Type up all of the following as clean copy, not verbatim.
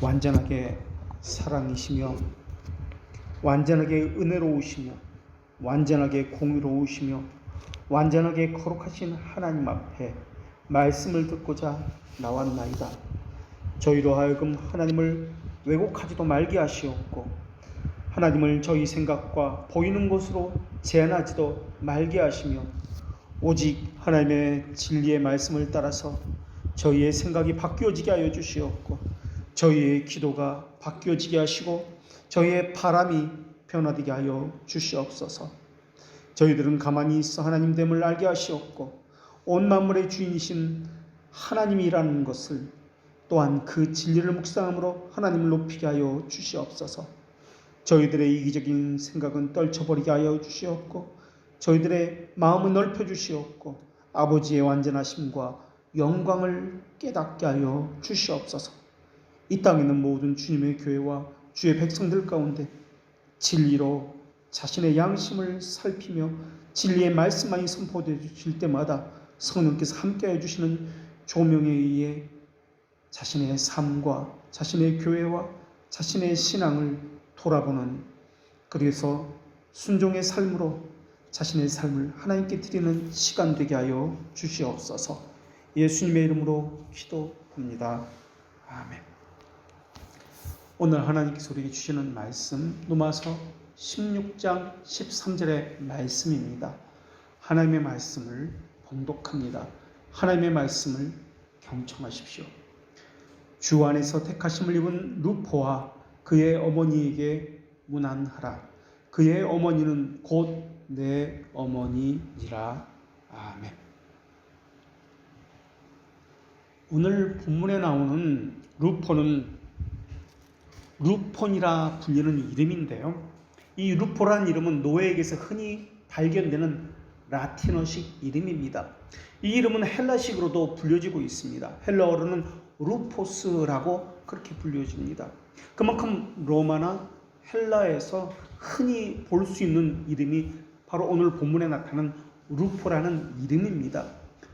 완전하게 사랑이시며 완전하게 은혜로우시며 완전하게 공의로우시며 완전하게 거룩하신 하나님 앞에 말씀을 듣고자 나왔나이다. 저희로 하여금 하나님을 왜곡하지도 말게 하시옵고 하나님을 저희 생각과 보이는 것으로 제한하지도 말게 하시며 오직 하나님의 진리의 말씀을 따라서 저희의 생각이 바뀌어지게 하여 주시옵고 저희의 기도가 바뀌어지게 하시고 저희의 바람이 변화되게 하여 주시옵소서. 저희들은 가만히 있어 하나님 됨을 알게 하시옵고 온 만물의 주인이신 하나님이라는 것을 또한 그 진리를 묵상함으로 하나님을 높이게 하여 주시옵소서. 저희들의 이기적인 생각은 떨쳐버리게 하여 주시옵고 저희들의 마음은 넓혀 주시옵고 아버지의 완전하심과 영광을 깨닫게 하여 주시옵소서. 이 땅에 있는 모든 주님의 교회와 주의 백성들 가운데 진리로 자신의 양심을 살피며 진리의 말씀만이 선포되어질 때마다 성령께서 함께해 주시는 조명에 의해 자신의 삶과 자신의 교회와 자신의 신앙을 돌아보는, 그래서 순종의 삶으로 자신의 삶을 하나님께 드리는 시간 되게 하여 주시옵소서. 예수님의 이름으로 기도합니다. 아멘. 오늘 하나님께서 우리에게 주시는 말씀 로마서 16장 13절의 말씀입니다. 하나님의 말씀을 봉독합니다. 하나님의 말씀을 경청하십시오. 주 안에서 택하심을 입은 루포와 그의 어머니에게 문안하라. 그의 어머니는 곧 내 어머니니라. 아멘. 오늘 본문에 나오는 루포는 루폰이라 불리는 이름인데요. 이 루포라는 이름은 노예에게서 흔히 발견되는 라틴어식 이름입니다. 이 이름은 헬라식으로도 불려지고 있습니다. 헬라어로는 루포스라고 그렇게 불려집니다. 그만큼 로마나 헬라에서 흔히 볼 수 있는 이름이 바로 오늘 본문에 나타난 루포라는 이름입니다.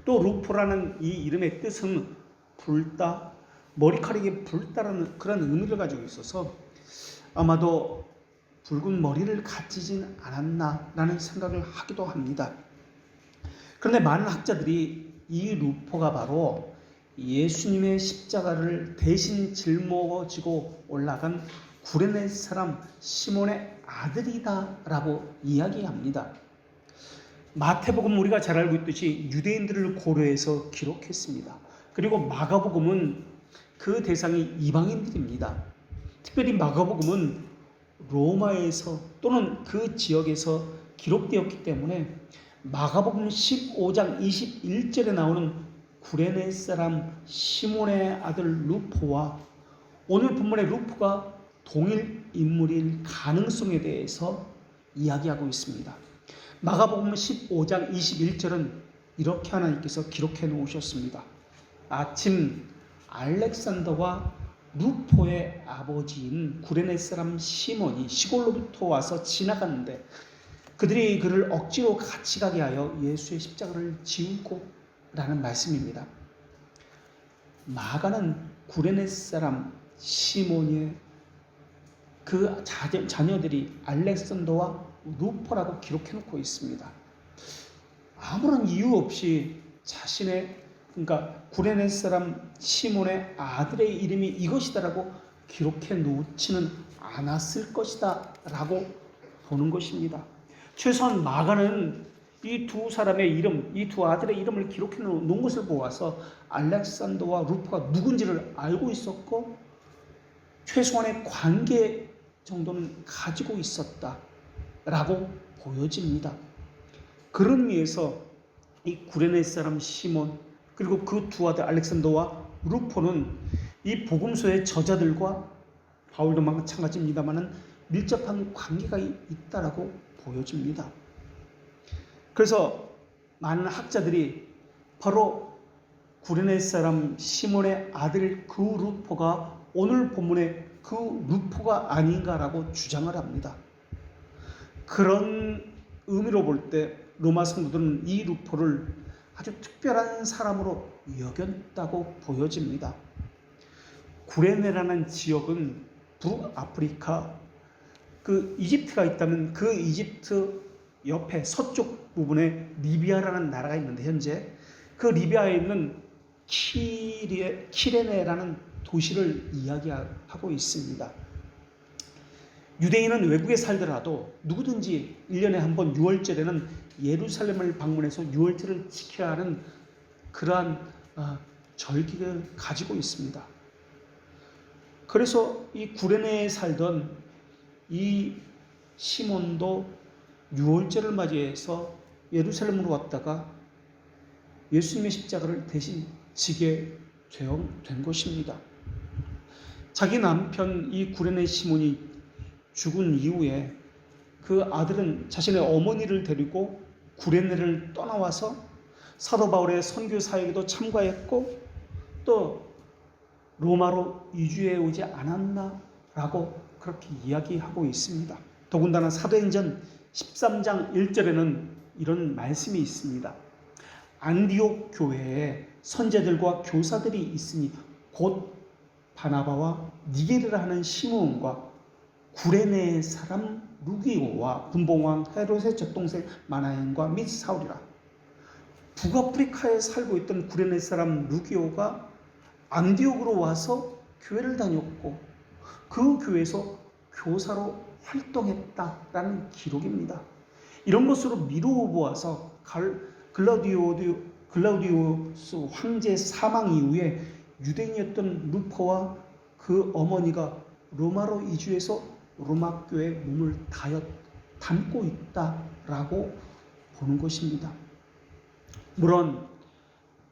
또 루포라는 이 이름의 뜻은 붉다, 머리카락이 붉다라는 그런 의미를 가지고 있어서 아마도 붉은 머리를 가지진 않았나라는 생각을 하기도 합니다. 그런데 많은 학자들이 이 루포가 바로 예수님의 십자가를 대신 짊어지고 올라간 구레네 사람 시몬의 아들이다라고 이야기합니다. 마태복음 우리가 잘 알고 있듯이 유대인들을 고려해서 기록했습니다. 그리고 마가복음은 그 대상이 이방인들입니다. 특별히 마가복음은 로마에서 또는 그 지역에서 기록되었기 때문에 마가복음 15장 21절에 나오는 구레네 사람 시몬의 아들 루포와 오늘 본문의 루포가 동일 인물일 가능성에 대해서 이야기하고 있습니다. 마가복음 15장 21절은 이렇게 하나님께서 기록해 놓으셨습니다. 아침 알렉산더와 루포의 아버지인 구레네 사람 시몬이 시골로부터 와서 지나갔는데 그들이 그를 억지로 같이 가게 하여 예수의 십자가를 지우고 라는 말씀입니다. 마가는 구레네 사람 시몬의 그 자녀들이 알렉산더와 루포라고 기록해 놓고 있습니다. 아무런 이유 없이 자신의 그러니까 구레네 사람 시몬의 아들의 이름이 이것이다라고 기록해 놓지는 않았을 것이다 라고 보는 것입니다. 최소한 마가는 이 두 사람의 이름, 이 두 아들의 이름을 기록해 놓은 것을 보아서 알렉산더와 루포가 누군지를 알고 있었고 최소한의 관계 정도는 가지고 있었다라고 보여집니다. 그런 의미에서 이 구레네 사람 시몬 그리고 그 두 아들 알렉산더와 루포는 이 복음서의 저자들과 바울도 마찬가지입니다만은 밀접한 관계가 있다라고 보여집니다. 그래서 많은 학자들이 바로 구레네 사람 시몬의 아들 그 루포가 오늘 본문의 그 루포가 아닌가라고 주장을 합니다. 그런 의미로 볼 때 로마 성도들은 이 루포를 아주 특별한 사람으로 여겼다고 보여집니다. 구레네라는 지역은 북아프리카, 그 이집트가 있다면 그 이집트 옆에 서쪽 부분에 리비아라는 나라가 있는데, 현재 그 리비아에 있는 키레네라는 도시를 이야기하고 있습니다. 유대인은 외국에 살더라도 누구든지 1년에 한 번 6월절에는 예루살렘을 방문해서 6월절을 지켜야 하는 그러한 절기를 가지고 있습니다. 그래서 이 구레네에 살던 이 시몬도 6월절을 맞이해서 예루살렘으로 왔다가 예수님의 십자가를 대신 지게 된 것입니다. 자기 남편 이 구레네 시몬이 죽은 이후에 그 아들은 자신의 어머니를 데리고 구레네를 떠나와서 사도 바울의 선교 사역에도 참가했고 또 로마로 이주해 오지 않았나라고 그렇게 이야기하고 있습니다. 더군다나 사도행전 13장 1절에는 이런 말씀이 있습니다. 안디옥 교회에 선제들과 교사들이 있으니 곧 바나바와 니게르라 하는 시므온과 구레네 사람 루기오와 분봉왕 헤롯의 젖동생 마나엔과 및 사울이라. 북아프리카에 살고 있던 구레네 사람 루기오가 안디옥으로 와서 교회를 다녔고 그 교회에서 교사로 활동했다라는 기록입니다. 이런 것으로 미루어 보아서 글라우디오스 황제 사망 이후에 유대인이었던 루포와 그 어머니가 로마로 이주해서 로마 교회에 몸을 담고 있다라고 보는 것입니다. 물론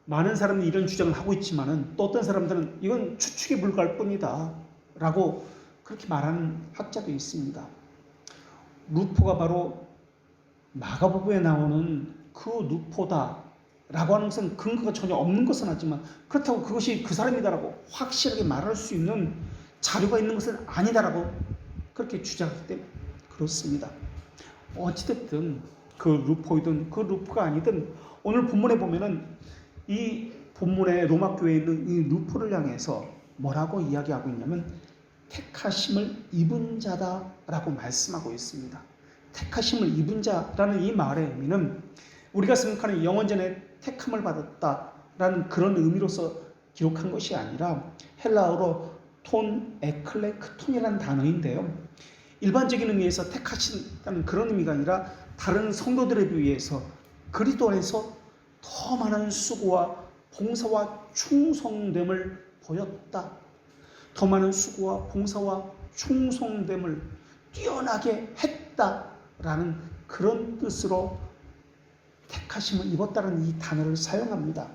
많은 사람들이 이런 주장을 하고 있지만은 또 어떤 사람들은 이건 추측에 불과할 뿐이다 라고 그렇게 말하는 학자도 있습니다. 루포가 바로 마가복음에 나오는 그 루포다 라고 하는 것은 근거가 전혀 없는 것은 하지만 그렇다고 그것이 그 사람이다라고 확실하게 말할 수 있는 자료가 있는 것은 아니다라고 그렇게 주장하기 때문에 그렇습니다. 어찌됐든 그 루포이든 그 루포가 아니든 오늘 본문에 보면은 이 본문에 로마 교회에 있는 이 루포를 향해서 뭐라고 이야기하고 있냐면 택하심을 입은 자다라고 말씀하고 있습니다. 택하심을 입은 자라는 이 말의 의미는 우리가 생각하는 영원전에 택함을 받았다라는 그런 의미로서 기록한 것이 아니라 헬라어로 톤 에클레크톤이라는 단어인데요. 일반적인 의미에서 택하신다는 그런 의미가 아니라 다른 성도들에 비해서 그리스도 안에서 더 많은 수고와 봉사와 충성됨을 보였다. 더 많은 수고와 봉사와 충성됨을 뛰어나게 했다라는 그런 뜻으로 택하심을 입었다는 이 단어를 사용합니다.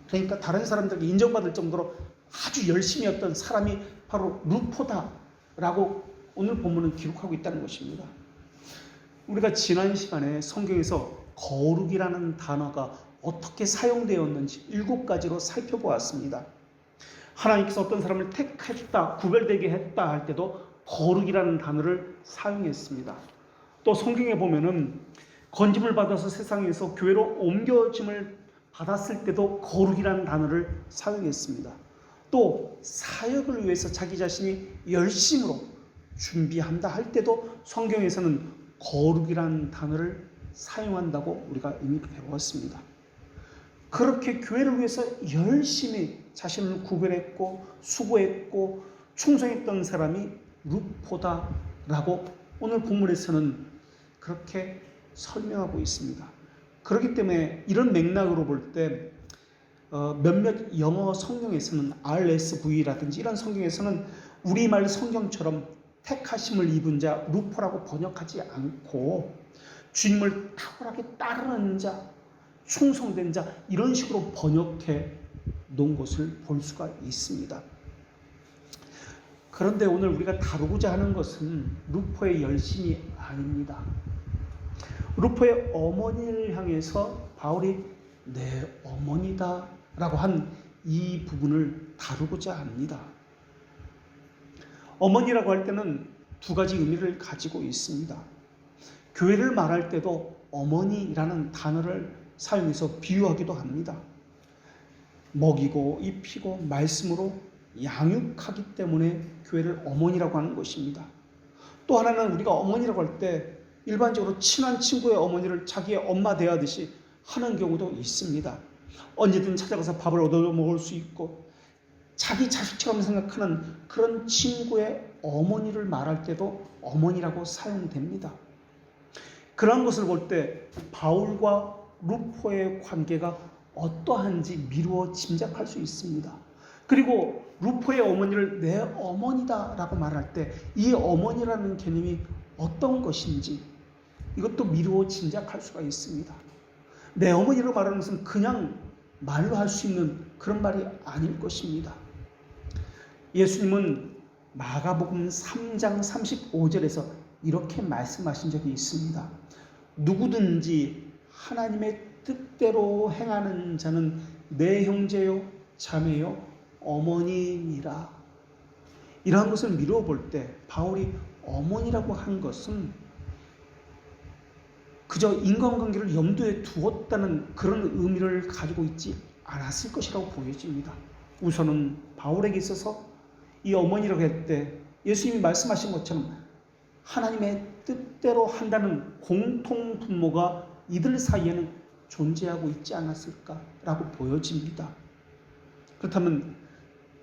그러니까 다른 사람들에게 인정받을 정도로 아주 열심히 했던 사람이 바로 루포다라고 오늘 본문은 기록하고 있다는 것입니다. 우리가 지난 시간에 성경에서 거룩이라는 단어가 어떻게 사용되었는지 7가지로 살펴보았습니다. 하나님께서 어떤 사람을 택했다, 구별되게 했다 할 때도 거룩이라는 단어를 사용했습니다. 또 성경에 보면은 건짐을 받아서 세상에서 교회로 옮겨짐을 받았을 때도 거룩이라는 단어를 사용했습니다. 또 사역을 위해서 자기 자신이 열심으로 준비한다 할 때도 성경에서는 거룩이라는 단어를 사용한다고 우리가 이미 배웠습니다. 그렇게 교회를 위해서 열심히 자신을 구별했고 수고했고 충성했던 사람이 루포다라고 오늘 본문에서는 그렇게 설명하고 있습니다. 그렇기 때문에 이런 맥락으로 볼 때 몇몇 영어 성경에서는 RSV라든지 이런 성경에서는 우리말 성경처럼 택하심을 입은 자, 루포라고 번역하지 않고 주님을 탁월하게 따르는 자, 충성된 자 이런 식으로 번역해 놓은 것을 볼 수가 있습니다. 그런데 오늘 우리가 다루고자 하는 것은 루포의 열심이 아닙니다. 루포의 어머니를 향해서 바울이 내 어머니다 라고 한 이 부분을 다루고자 합니다. 어머니라고 할 때는 2가지 의미를 가지고 있습니다. 교회를 말할 때도 어머니라는 단어를 사용해서 비유하기도 합니다. 먹이고 입히고 말씀으로 양육하기 때문에 교회를 어머니라고 하는 것입니다. 또 하나는 우리가 어머니라고 할 때 일반적으로 친한 친구의 어머니를 자기의 엄마 대하듯이 하는 경우도 있습니다. 언제든 찾아가서 밥을 얻어 먹을 수 있고 자기 자식처럼 생각하는 그런 친구의 어머니를 말할 때도 어머니라고 사용됩니다. 그런 것을 볼 때 바울과 루포의 관계가 어떠한지 미루어 짐작할 수 있습니다. 그리고 루포의 어머니를 내 어머니다라고 말할 때 이 어머니라는 개념이 어떤 것인지 이것도 미루어 짐작할 수가 있습니다. 내 어머니로 말하는 것은 그냥 말로 할 수 있는 그런 말이 아닐 것입니다. 예수님은 마가복음 3장 35절에서 이렇게 말씀하신 적이 있습니다. 누구든지 하나님의 뜻대로 행하는 자는 내 형제요 자매요 어머니니라. 이러한 것을 미루어 볼 때 바울이 어머니라고 한 것은 그저 인간관계를 염두에 두었다는 그런 의미를 가지고 있지 않았을 것이라고 보여집니다. 우선은 바울에게 있어서 이 어머니라고 할 때 예수님이 말씀하신 것처럼 하나님의 뜻대로 한다는 공통 분모가 이들 사이에는 존재하고 있지 않았을까라고 보여집니다. 그렇다면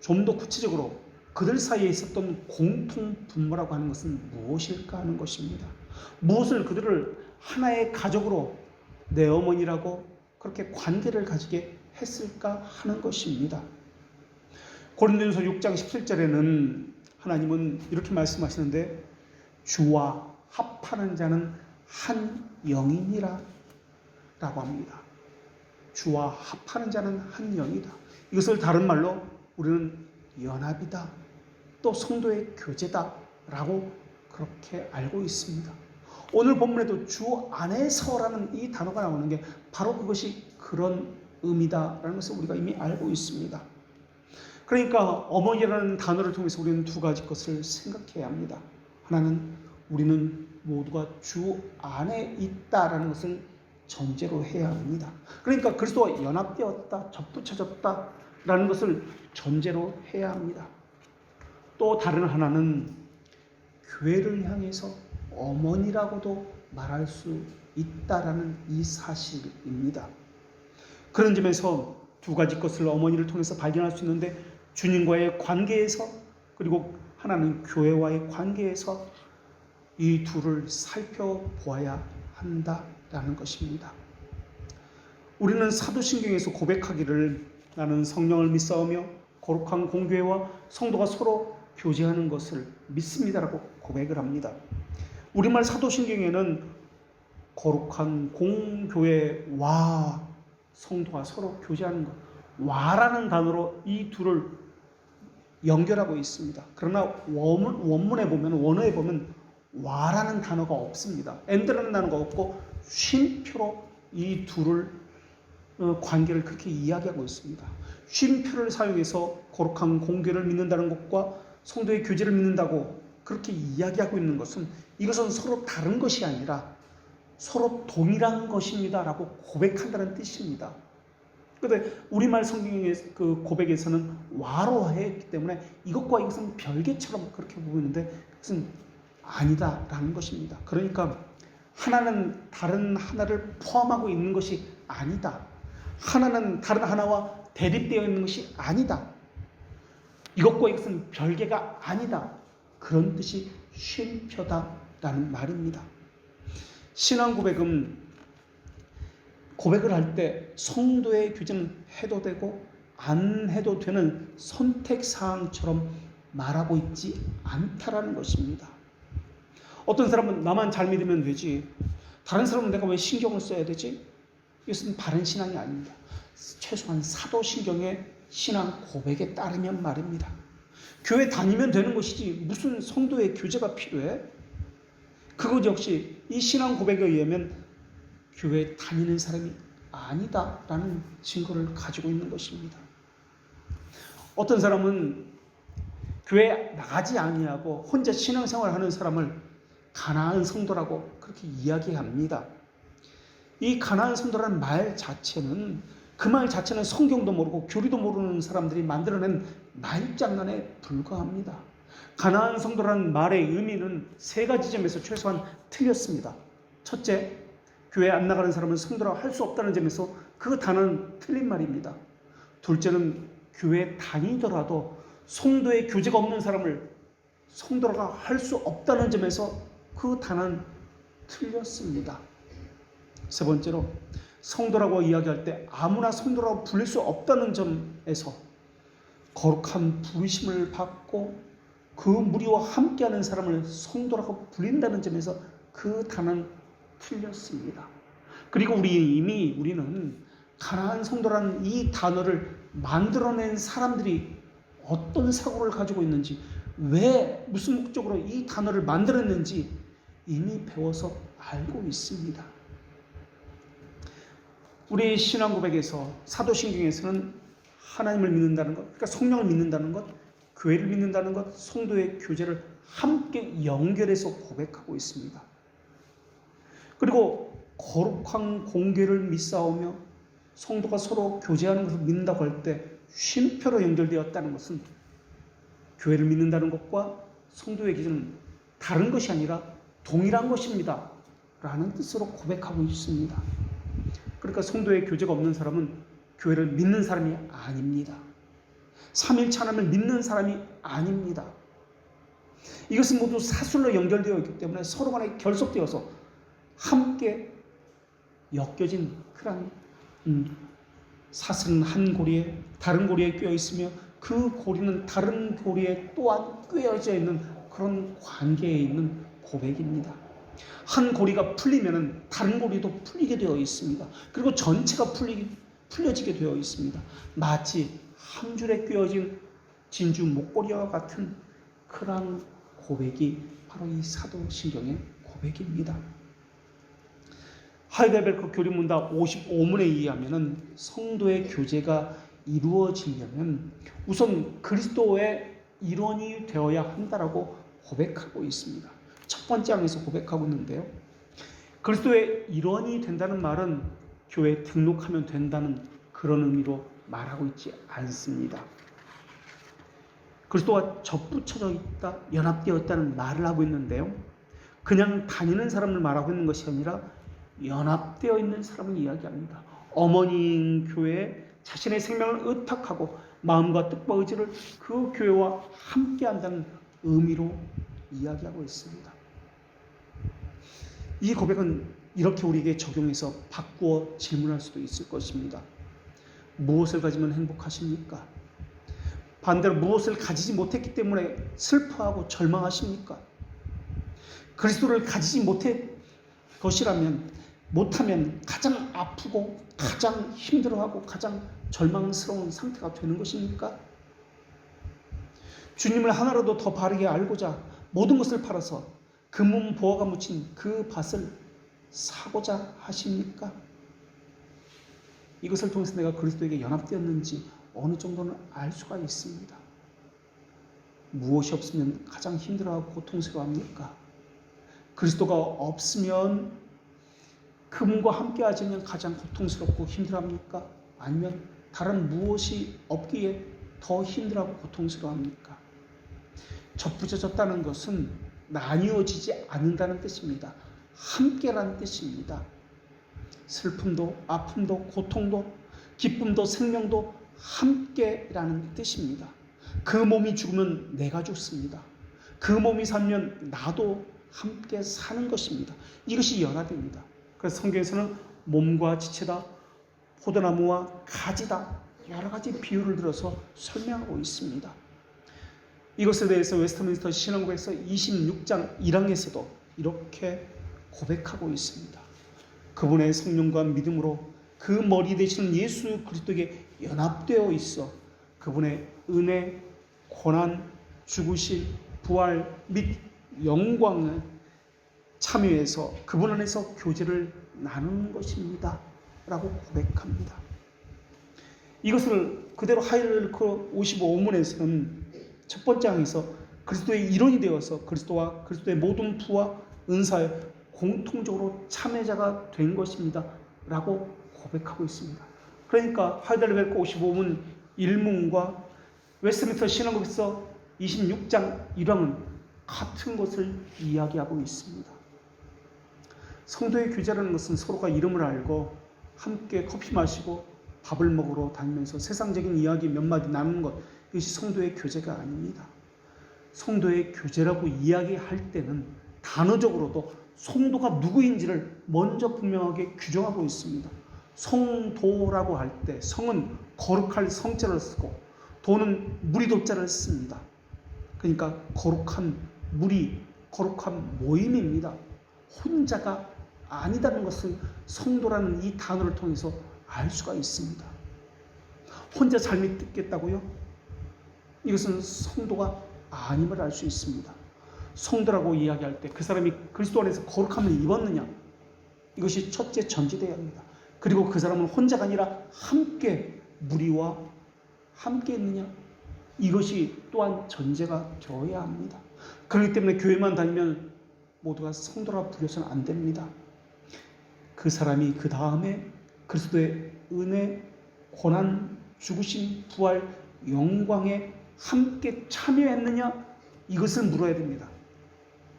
좀 더 구체적으로 그들 사이에 있었던 공통 분모라고 하는 것은 무엇일까 하는 것입니다. 무엇을 그들을 하나의 가족으로 내 어머니라고 그렇게 관계를 가지게 했을까 하는 것입니다. 고린도전서 6장 17절에는 하나님은 이렇게 말씀하시는데 주와 합하는 자는 한 영이니라 라고 합니다. 주와 합하는 자는 한 영이다. 이것을 다른 말로 우리는 연합이다, 또 성도의 교제다 라고 그렇게 알고 있습니다. 오늘 본문에도 주 안에서라는 이 단어가 나오는 게 바로 그것이 그런 의미다라는 것을 우리가 이미 알고 있습니다. 그러니까 어머니라는 단어를 통해서 우리는 두 가지 것을 생각해야 합니다. 하나는 우리는 모두가 주 안에 있다라는 것을 전제로 해야 합니다. 그러니까 그리스도와 연합되었다, 접붙여졌다라는 것을 전제로 해야 합니다. 또 다른 하나는 교회를 향해서 어머니라고도 말할 수 있다라는 이 사실입니다. 그런 점에서 두 가지 것을 어머니를 통해서 발견할 수 있는데 주님과의 관계에서 그리고 하나는 교회와의 관계에서 이 둘을 살펴보아야 한다라는 것입니다. 우리는 사도신경에서 고백하기를 나는 성령을 믿사오며 거룩한 공교회와 성도가 서로 교제하는 것을 믿습니다라고 고백을 합니다. 우리말 사도신경에는 거룩한 공교회와 성도가 서로 교제하는 것, 와라는 단어로 이 둘을 연결하고 있습니다. 그러나 원문에 보면, 원어에 보면 와라는 단어가 없습니다. 엔드라는 단어가 없고 쉼표로 이 둘을 관계를 그렇게 이야기하고 있습니다. 쉼표를 사용해서 거룩한 공교를 믿는다는 것과 성도의 교제를 믿는다고 그렇게 이야기하고 있는 것은 이것은 서로 다른 것이 아니라 서로 동일한 것입니다 라고 고백한다는 뜻입니다. 그런데 우리말 성경의 그 고백에서는 와로 했기 때문에 이것과 이것은 별개처럼 그렇게 보이는데 그것은 아니다라는 것입니다. 그러니까 하나는 다른 하나를 포함하고 있는 것이 아니다. 하나는 다른 하나와 대립되어 있는 것이 아니다. 이것과 이것은 별개가 아니다. 그런 뜻이 쉼표다라는 말입니다. 신앙 고백은 고백을 할 때 성도의 교제는 해도 되고 안 해도 되는 선택사항처럼 말하고 있지 않다라는 것입니다. 어떤 사람은 나만 잘 믿으면 되지, 다른 사람은 내가 왜 신경을 써야 되지? 이것은 바른 신앙이 아닙니다. 최소한 사도신경의 신앙 고백에 따르면 말입니다. 교회 다니면 되는 것이지 무슨 성도의 교제가 필요해? 그것 역시 이 신앙 고백에 의하면 교회 다니는 사람이 아니다라는 증거를 가지고 있는 것입니다. 어떤 사람은 교회 나가지 아니하고 혼자 신앙생활을 하는 사람을 가나안 성도라고 그렇게 이야기합니다. 이 가나안 성도라는 말 자체는 그 말 자체는 성경도 모르고 교리도 모르는 사람들이 만들어낸 말장난에 불과합니다. 가나안 성도라는 말의 의미는 세 가지 점에서 최소한 틀렸습니다. 첫째, 교회 안 나가는 사람은 성도라고 할 수 없다는 점에서 그 단어는 틀린 말입니다. 둘째는 교회 다니더라도 성도의 교제가 없는 사람을 성도라고 할 수 없다는 점에서 그 단어는 틀렸습니다. 세 번째로, 성도라고 이야기할 때 아무나 성도라고 부를 수 없다는 점에서 거룩한 부르심을 받고 그 무리와 함께하는 사람을 성도라고 불린다는 점에서 그 단어는 틀렸습니다. 그리고 우리는 가나안 성도라는 이 단어를 만들어낸 사람들이 어떤 사고를 가지고 있는지, 왜 무슨 목적으로 이 단어를 만들었는지 이미 배워서 알고 있습니다. 우리 신앙 고백에서 사도신경에서는 하나님을 믿는다는 것, 그러니까 성령을 믿는다는 것, 교회를 믿는다는 것, 성도의 교제를 함께 연결해서 고백하고 있습니다. 그리고 거룩한 공개를 믿사오며 성도가 서로 교제하는 것을 믿는다고 할 때 쉼표로 연결되었다는 것은 교회를 믿는다는 것과 성도의 기준은 다른 것이 아니라 동일한 것입니다 라는 뜻으로 고백하고 있습니다. 그러니까 성도의 교제가 없는 사람은 교회를 믿는 사람이 아닙니다. 삼일체 하나님을 믿는 사람이 아닙니다. 이것은 모두 사술로 연결되어 있기 때문에 서로 간에 결속되어서 함께 엮여진 그런 사슬은 한 고리에 다른 고리에 꿰어 있으며 그 고리는 다른 고리에 또한 꿰어져 있는 그런 관계에 있는 고백입니다. 한 고리가 풀리면 다른 고리도 풀리게 되어 있습니다. 그리고 전체가 풀려지게 되어 있습니다. 마치 한 줄에 꿰어진 진주 목걸이와 같은 그런 고백이 바로 이 사도신경의 고백입니다. 하이델베르크 교리문답 55문에 의하면 성도의 교제가 이루어지려면 우선 그리스도의 일원이 되어야 한다라고 고백하고 있습니다. 첫 번째 항에서 고백하고 있는데요. 그리스도의 일원이 된다는 말은 교회에 등록하면 된다는 그런 의미로 말하고 있지 않습니다. 그리스도와 접붙여져 있다, 연합되어 있다는 말을 하고 있는데요. 그냥 다니는 사람을 말하고 있는 것이 아니라 연합되어 있는 사람을 이야기합니다. 어머니인 교회에 자신의 생명을 의탁하고 마음과 뜻과 의지를 그 교회와 함께한다는 의미로 이야기하고 있습니다. 이 고백은 이렇게 우리에게 적용해서 바꾸어 질문할 수도 있을 것입니다. 무엇을 가지면 행복하십니까? 반대로 무엇을 가지지 못했기 때문에 슬퍼하고 절망하십니까? 그리스도를 가지지 못하면 가장 아프고 가장 힘들어하고 가장 절망스러운 상태가 되는 것입니까? 주님을 하나라도 더 바르게 알고자 모든 것을 팔아서 금은 보화가 묻힌 그 밭을 사고자 하십니까? 이것을 통해서 내가 그리스도에게 연합되었는지 어느 정도는 알 수가 있습니다. 무엇이 없으면 가장 힘들어하고 고통스러워합니까? 그리스도가 없으면 금과 함께 하지면 가장 고통스럽고 힘들어합니까? 아니면 다른 무엇이 없기에 더 힘들어하고 고통스러워합니까? 접붙여졌다는 것은 나뉘어지지 않는다는 뜻입니다. 함께라는 뜻입니다. 슬픔도 아픔도 고통도 기쁨도 생명도 함께라는 뜻입니다. 그 몸이 죽으면 내가 죽습니다. 그 몸이 살면 나도 함께 사는 것입니다. 이것이 연합입니다. 그래서 성경에서는 몸과 지체다, 포도나무와 가지다, 여러 가지 비유를 들어서 설명하고 있습니다. 이것에 대해서 웨스트민스터 신앙고백서 26장 1항에서도 이렇게 고백하고 있습니다. 그분의 성령과 믿음으로 그 머리 되시는 예수 그리스도에게 연합되어 있어 그분의 은혜, 고난, 죽으실, 부활 및 영광을 참여해서 그분 안에서 교제를 나누는 것입니다 라고 고백합니다. 이것을 그대로 하이델베르크 55문에서는 첫 번째 항에서 그리스도의 일원이 되어서 그리스도와 그리스도의 모든 부와 은사에 공통적으로 참여자가 된 것입니다 라고 고백하고 있습니다. 그러니까 하이델베르크 55문 1문과 웨스트민스터 신앙국에서 26장 1항은 같은 것을 이야기하고 있습니다. 성도의 교제라는 것은 서로가 이름을 알고 함께 커피 마시고 밥을 먹으러 다니면서 세상적인 이야기 몇 마디 나누는 것, 이것이 성도의 교제가 아닙니다. 성도의 교제라고 이야기할 때는 단어적으로도 성도가 누구인지를 먼저 분명하게 규정하고 있습니다. 성도라고 할 때 성은 거룩할 성자를 쓰고 도는 무리도자를 씁니다. 그러니까 거룩한 무리, 거룩한 모임입니다. 혼자가 아니다는 것을 성도라는 이 단어를 통해서 알 수가 있습니다. 혼자 잘 믿겠다고요? 이것은 성도가 아님을 알 수 있습니다. 성도라고 이야기할 때 그 사람이 그리스도 안에서 거룩함을 입었느냐, 이것이 첫째 전제되어야 합니다. 그리고 그 사람은 혼자가 아니라 함께 무리와 함께 있느냐, 이것이 또한 전제가 되어야 합니다. 그렇기 때문에 교회만 다니면 모두가 성도라 부르서는 안 됩니다. 그 사람이 그 다음에 그리스도의 은혜, 고난, 죽으심, 부활, 영광에 함께 참여했느냐, 이것을 물어야 됩니다.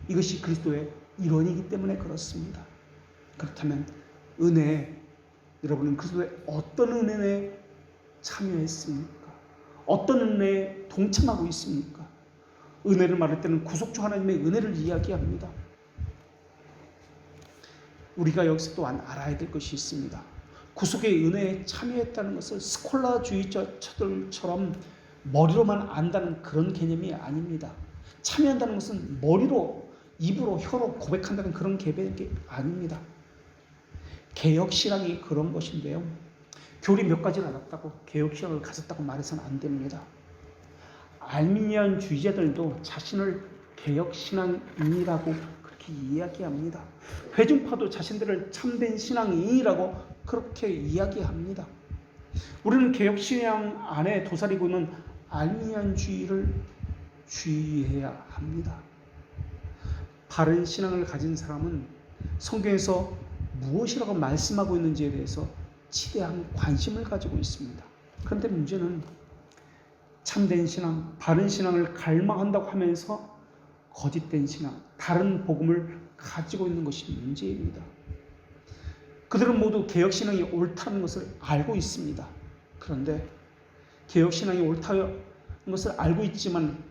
이것이 그리스도의 일원이기 때문에 그렇습니다. 그렇다면 은혜, 여러분은 그리스도의 어떤 은혜에 참여했습니까? 어떤 은혜에 동참하고 있습니까? 은혜를 말할 때는 구속주 하나님의 은혜를 이야기합니다. 우리가 여기서 또한 알아야 될 것이 있습니다. 구속의 은혜에 참여했다는 것을 스콜라주의자들처럼 머리로만 안다는 그런 개념이 아닙니다. 참여한다는 것은 머리로, 입으로, 혀로 고백한다는 그런 개념이 아닙니다. 개혁신앙이 그런 것인데요. 교리 몇 가지를 알았다고 개혁신앙을 가졌다고 말해서는 안 됩니다. 알미니안주의자들도 자신을 개혁신앙인이라고 그렇게 이야기합니다. 회중파도 자신들을 참된 신앙인이라고 그렇게 이야기합니다. 우리는 개혁신앙 안에 도사리고 있는 알미니안주의를 주의해야 합니다. 바른 신앙을 가진 사람은 성경에서 무엇이라고 말씀하고 있는지에 대해서 지대한 관심을 가지고 있습니다. 그런데 문제는 참된 신앙, 바른 신앙을 갈망한다고 하면서 거짓된 신앙, 다른 복음을 가지고 있는 것이 문제입니다. 그들은 모두 개혁신앙이 옳다는 것을 알고 있습니다. 그런데 개혁신앙이 옳다는 것을 알고 있지만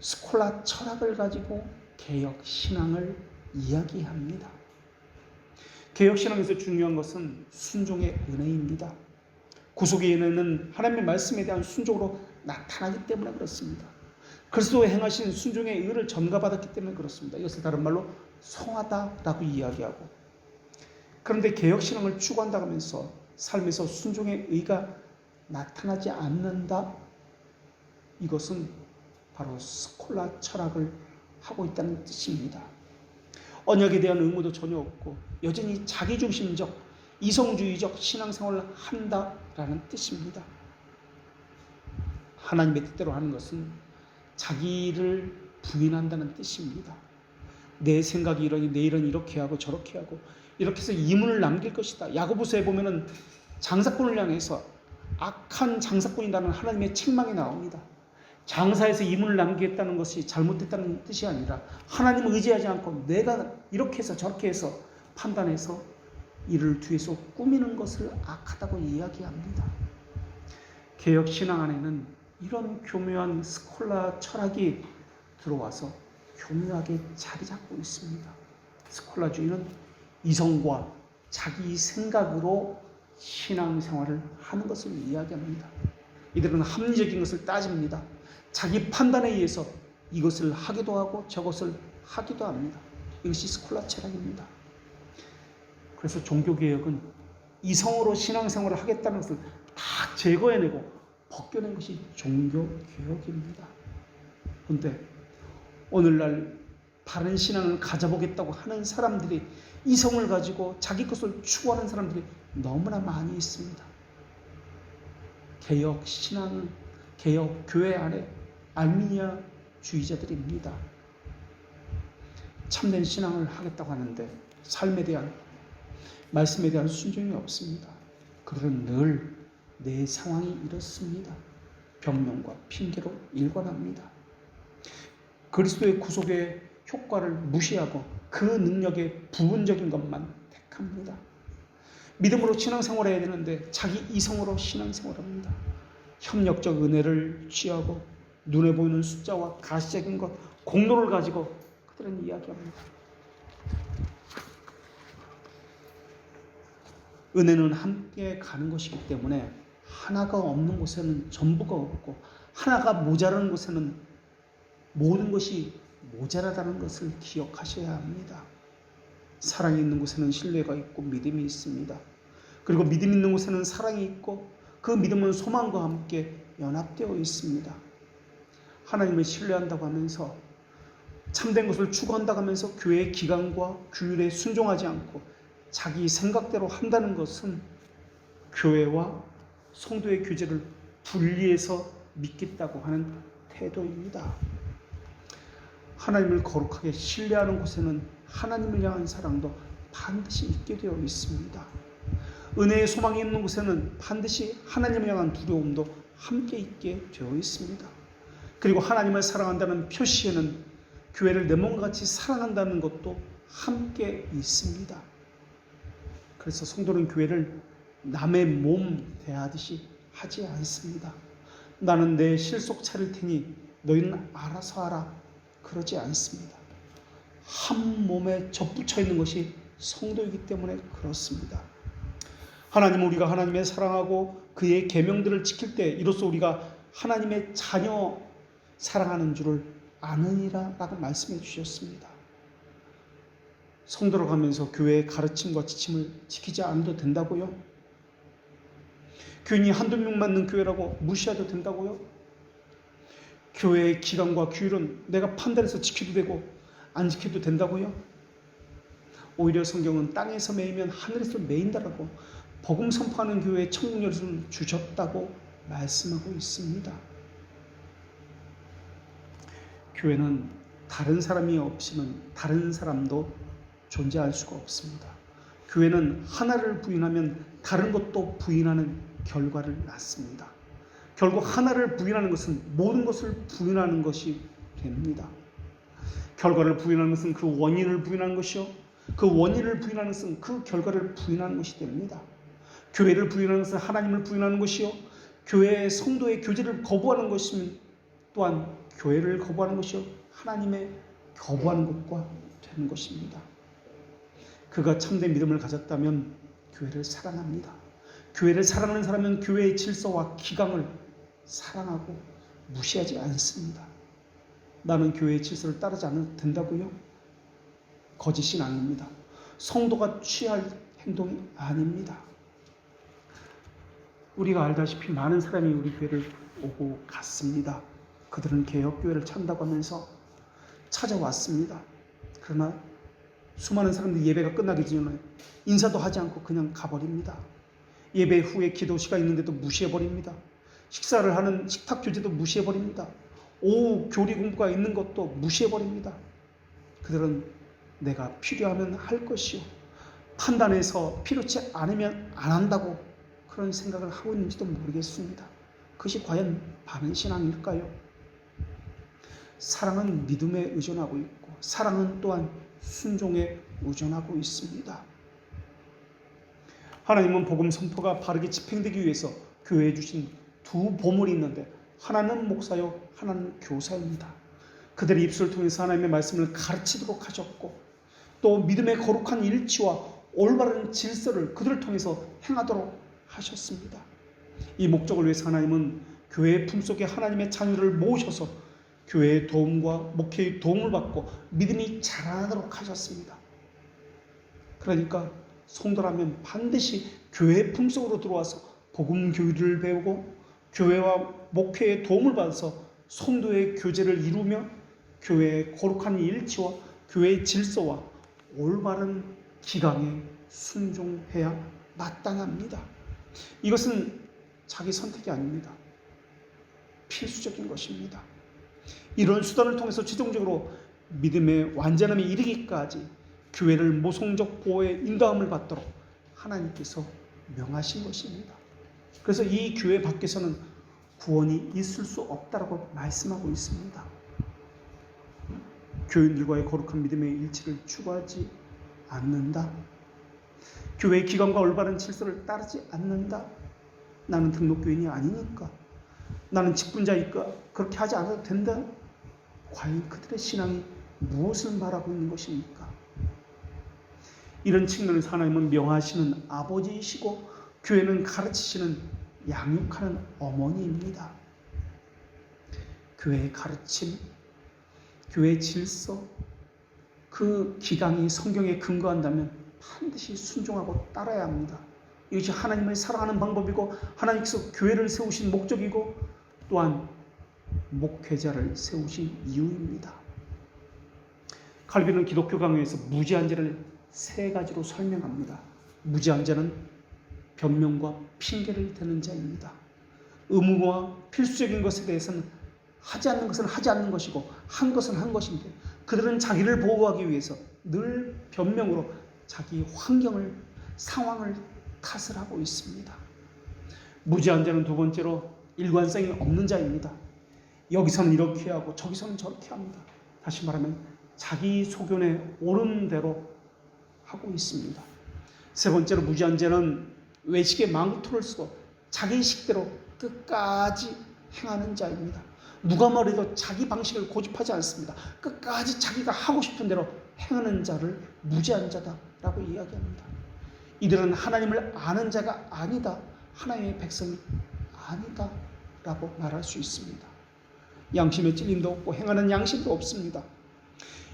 스콜라 철학을 가지고 개혁신앙을 이야기합니다. 개혁신앙에서 중요한 것은 순종의 은혜입니다. 구속의 은혜는 하나님의 말씀에 대한 순종으로 나타나기 때문에 그렇습니다. 그리스도의 행하신 순종의 의를 전가받았기 때문에 그렇습니다. 이것을 다른 말로 성하다라고 이야기하고, 그런데 개혁신앙을 추구한다고 하면서 삶에서 순종의 의가 나타나지 않는다? 이것은 바로 스콜라 철학을 하고 있다는 뜻입니다. 언약에 대한 의무도 전혀 없고 여전히 자기중심적, 이성주의적 신앙생활을 한다라는 뜻입니다. 하나님의 뜻대로 하는 것은 자기를 부인한다는 뜻입니다. 내 생각이 이러니 내일은 이렇게 하고 저렇게 하고 이렇게 해서 이문을 남길 것이다. 야고보서에 보면은 장사꾼을 향해서 악한 장사꾼이라는 하나님의 책망이 나옵니다. 장사에서 이문을 남기겠다는 것이 잘못됐다는 뜻이 아니라 하나님을 의지하지 않고 내가 이렇게 해서 저렇게 해서 판단해서 이를 뒤에서 꾸미는 것을 악하다고 이야기합니다. 개혁신앙 안에는 이런 교묘한 스콜라 철학이 들어와서 교묘하게 자리 잡고 있습니다. 스콜라주의는 이성과 자기 생각으로 신앙생활을 하는 것을 이야기합니다. 이들은 합리적인 것을 따집니다. 자기 판단에 의해서 이것을 하기도 하고 저것을 하기도 합니다. 이것이 스콜라 철학입니다. 그래서 종교개혁은 이성으로 신앙생활을 하겠다는 것을 다 제거해내고 벗겨낸 것이 종교개혁입니다. 그런데 오늘날 바른 신앙을 가져보겠다고 하는 사람들이, 이성을 가지고 자기 것을 추구하는 사람들이 너무나 많이 있습니다. 개혁신앙, 개혁교회 안에 알미니아 주의자들입니다. 참된 신앙을 하겠다고 하는데 삶에 대한, 말씀에 대한 순종이 없습니다. 그들은 늘 내 상황이 이렇습니다. 변명과 핑계로 일관합니다. 그리스도의 구속의 효과를 무시하고 그 능력의 부분적인 것만 택합니다. 믿음으로 신앙생활을 해야 되는데 자기 이성으로 신앙생활합니다. 협력적 은혜를 취하고 눈에 보이는 숫자와 가시적인 것, 공로를 가지고 그들은 이야기합니다. 은혜는 함께 가는 것이기 때문에 하나가 없는 곳에는 전부가 없고 하나가 모자라는 곳에는 모든 것이 모자라다는 것을 기억하셔야 합니다. 사랑이 있는 곳에는 신뢰가 있고 믿음이 있습니다. 그리고 믿음이 있는 곳에는 사랑이 있고 그 믿음은 소망과 함께 연합되어 있습니다. 하나님을 신뢰한다고 하면서 참된 것을 추구한다고 하면서 교회의 기강과 규율에 순종하지 않고 자기 생각대로 한다는 것은 교회와 성도의 교제를 분리해서 믿겠다고 하는 태도입니다. 하나님을 거룩하게 신뢰하는 곳에는 하나님을 향한 사랑도 반드시 있게 되어 있습니다. 은혜의 소망이 있는 곳에는 반드시 하나님을 향한 두려움도 함께 있게 되어 있습니다. 그리고 하나님을 사랑한다는 표시에는 교회를 내 몸과 같이 사랑한다는 것도 함께 있습니다. 그래서 성도는 교회를 남의 몸 대하듯이 하지 않습니다. 나는 내 실속 차릴 테니 너희는 알아서 하라. 그러지 않습니다. 한 몸에 접붙여 있는 것이 성도이기 때문에 그렇습니다. 하나님은 우리가 하나님의 사랑하고 그의 계명들을 지킬 때 이로써 우리가 하나님의 자녀 사랑하는 줄을 아느니라 라고 말씀해 주셨습니다. 성도로 가면서 교회의 가르침과 지침을 지키지 않아도 된다고요? 교인이 한두 명 맞는 교회라고 무시해도 된다고요? 교회의 기강과 규율은 내가 판단해서 지켜도 되고 안 지켜도 된다고요? 오히려 성경은 땅에서 매이면 하늘에서 매인다라고 복음 선포하는 교회에 천국 열쇠를 주셨다고 말씀하고 있습니다. 교회는 다른 사람이 없이는 다른 사람도 존재할 수가 없습니다. 교회는 하나를 부인하면 다른 것도 부인하는 결과를 낳습니다. 결국 하나를 부인하는 것은 모든 것을 부인하는 것이 됩니다. 결과를 부인하는 것은 그 원인을 부인하는 것이요, 그 원인을 부인하는 것은 그 결과를 부인하는 것이 됩니다. 교회를 부인하는 것은 하나님을 부인하는 것이요, 교회의 성도의 교제를 거부하는 것이면 또한 교회를 거부하는 것이요, 하나님의 거부하는 것과 되는 것입니다. 그가 참된 믿음을 가졌다면 교회를 사랑합니다. 교회를 사랑하는 사람은 교회의 질서와 기강을 사랑하고 무시하지 않습니다. 나는 교회의 질서를 따르지 않아도 된다고요? 거짓이 아닙니다. 성도가 취할 행동이 아닙니다. 우리가 알다시피 많은 사람이 우리 교회를 오고 갔습니다. 그들은 개혁교회를 찬다고 하면서 찾아왔습니다. 그러나 수많은 사람들이 예배가 끝나기 전에 인사도 하지 않고 그냥 가버립니다. 예배 후에 기도 시간 있는데도 무시해버립니다. 식사를 하는 식탁 교제도 무시해버립니다. 오후 교리 공부가 있는 것도 무시해버립니다. 그들은 내가 필요하면 할 것이요, 판단해서 필요치 않으면 안 한다고 그런 생각을 하고 있는지도 모르겠습니다. 그것이 과연 바른 신앙일까요? 사랑은 믿음에 의존하고 있고 사랑은 또한 순종에 의존하고 있습니다. 하나님은 복음 선포가 바르게 집행되기 위해서 교회에 주신 두 보물이 있는데 하나는 목사요, 하나는 교사입니다. 그들의 입술을 통해서 하나님의 말씀을 가르치도록 하셨고 또 믿음의 거룩한 일치와 올바른 질서를 그들을 통해서 행하도록 하셨습니다. 이 목적을 위해서 하나님은 교회의 품속에 하나님의 자녀를 모으셔서 교회의 도움과 목회의 도움을 받고 믿음이 자라나도록 하셨습니다. 그러니까 성도라면 반드시 교회의 품속으로 들어와서 복음 교리를 배우고 교회와 목회의 도움을 받아서 성도의 교제를 이루며 교회의 거룩한 일치와 교회의 질서와 올바른 기강에 순종해야 마땅합니다. 이것은 자기 선택이 아닙니다. 필수적인 것입니다. 이런 수단을 통해서 최종적으로 믿음의 완전함에 이르기까지 교회를 모성적 보호의 인도함을 받도록 하나님께서 명하신 것입니다. 그래서 이 교회 밖에서는 구원이 있을 수 없다라고 말씀하고 있습니다. 교인들과의 거룩한 믿음의 일치를 추구하지 않는다. 교회의 기관과 올바른 질서를 따르지 않는다. 나는 등록교인이 아니니까, 나는 직분자니까 그렇게 하지 않아도 된다. 과연 그들의 신앙이 무엇을 말하고 있는 것입니까? 이런 측면에서 하나님은 명하시는 아버지이시고 교회는 가르치시는 양육하는 어머니입니다. 교회의 가르침, 교회의 질서, 그 기강이 성경에 근거한다면 반드시 순종하고 따라야 합니다. 이것이 하나님을 사랑하는 방법이고 하나님께서 교회를 세우신 목적이고 또한 목회자를 세우신 이유입니다. 칼빈은 기독교 강요에서 무지한 죄를 세 가지로 설명합니다. 무지한 자는 변명과 핑계를 대는 자입니다. 의무와 필수적인 것에 대해서는 하지 않는 것은 하지 않는 것이고 한 것은 한 것인데 그들은 자기를 보호하기 위해서 늘 변명으로 자기 환경을, 상황을 탓을 하고 있습니다. 무지한 자는 두 번째로 일관성이 없는 자입니다. 여기서는 이렇게 하고 저기서는 저렇게 합니다. 다시 말하면 자기 소견에 옳은 대로 하고 있습니다. 세 번째로 무지한 자는 외식의 망토를 쓰고 자기 식대로 끝까지 행하는 자입니다. 누가 말해도 자기 방식을 고집하지 않습니다. 끝까지 자기가 하고 싶은 대로 행하는 자를 무지한 자다라고 이야기합니다. 이들은 하나님을 아는 자가 아니다, 하나님의 백성이 아니다 라고 말할 수 있습니다. 양심의 찔림도 없고 행하는 양심도 없습니다.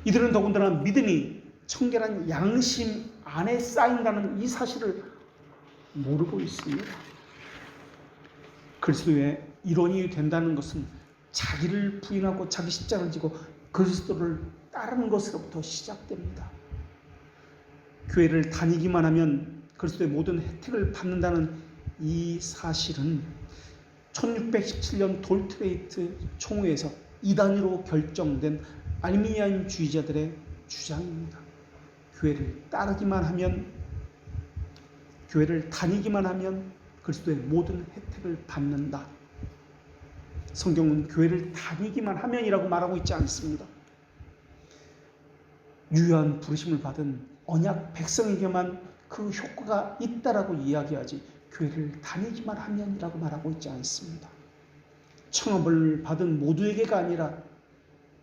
이들은 더군다나 믿음이 청결한 양심 안에 쌓인다는 이 사실을 모르고 있습니다. 그리스도의 일원이 된다는 것은 자기를 부인하고 자기 십자가를 지고 그리스도를 따르는 것으로부터 시작됩니다. 교회를 다니기만 하면 그리스도의 모든 혜택을 받는다는 이 사실은 1617년 돌트레이트 총회에서 이단위로 결정된 아르미니안주의자들의 주장입니다. 교회를 따르기만 하면, 교회를 다니기만 하면 그리스도의 모든 혜택을 받는다. 성경은 교회를 다니기만 하면이라고 말하고 있지 않습니다. 유효한 부르심을 받은 언약 백성에게만 그 효과가 있다라고 이야기하지 교회를 다니기만 하면이라고 말하고 있지 않습니다. 청업을 받은 모두에게가 아니라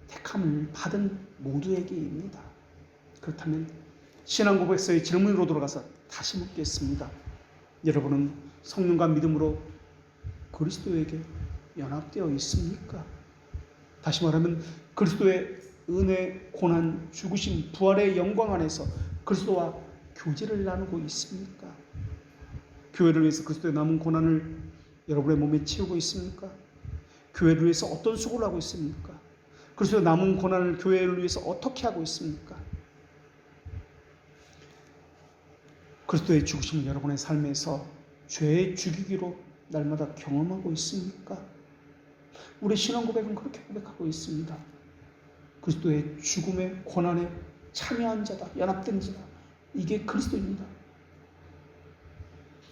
택함을 받은 모두에게입니다. 그렇다면 신앙고백서의 질문으로 돌아가서 다시 묻겠습니다. 여러분은 성령과 믿음으로 그리스도에게 연합되어 있습니까? 다시 말하면 그리스도의 은혜, 고난, 죽으심, 부활의 영광 안에서 그리스도와 교제를 나누고 있습니까? 교회를 위해서 그리스도의 남은 고난을 여러분의 몸에 채우고 있습니까? 교회를 위해서 어떤 수고를 하고 있습니까? 그리스도의 남은 고난을 교회를 위해서 어떻게 하고 있습니까? 그리스도의 죽으심을 여러분의 삶에서 죄의 죽이기로 날마다 경험하고 있습니까? 우리 신앙 고백은 그렇게 고백하고 있습니다. 그리스도의 죽음의 고난에 참여한 자다, 연합된 자다. 이게 그리스도입니다.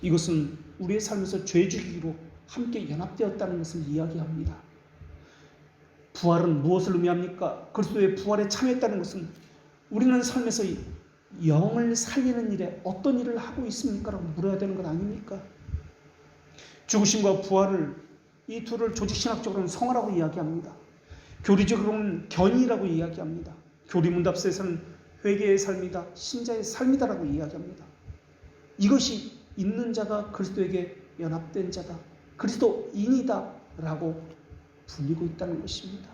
이것은 우리의 삶에서 죄 죽이기로 함께 연합되었다는 것을 이야기합니다. 부활은 무엇을 의미합니까? 그리스도의 부활에 참여했다는 것은 우리는 삶에서 영을 살리는 일에 어떤 일을 하고 있습니까? 라고 물어야 되는 것 아닙니까? 죽으심과 부활을, 이 둘을 조직신학적으로는 성화라고 이야기합니다. 교리적으로는 견이라고 이야기합니다. 교리문답서에서는 회개의 삶이다, 신자의 삶이다라고 이야기합니다. 이것이 있는 자가 그리스도에게 연합된 자다, 그리스도인이다 라고 불리고 있다는 것입니다.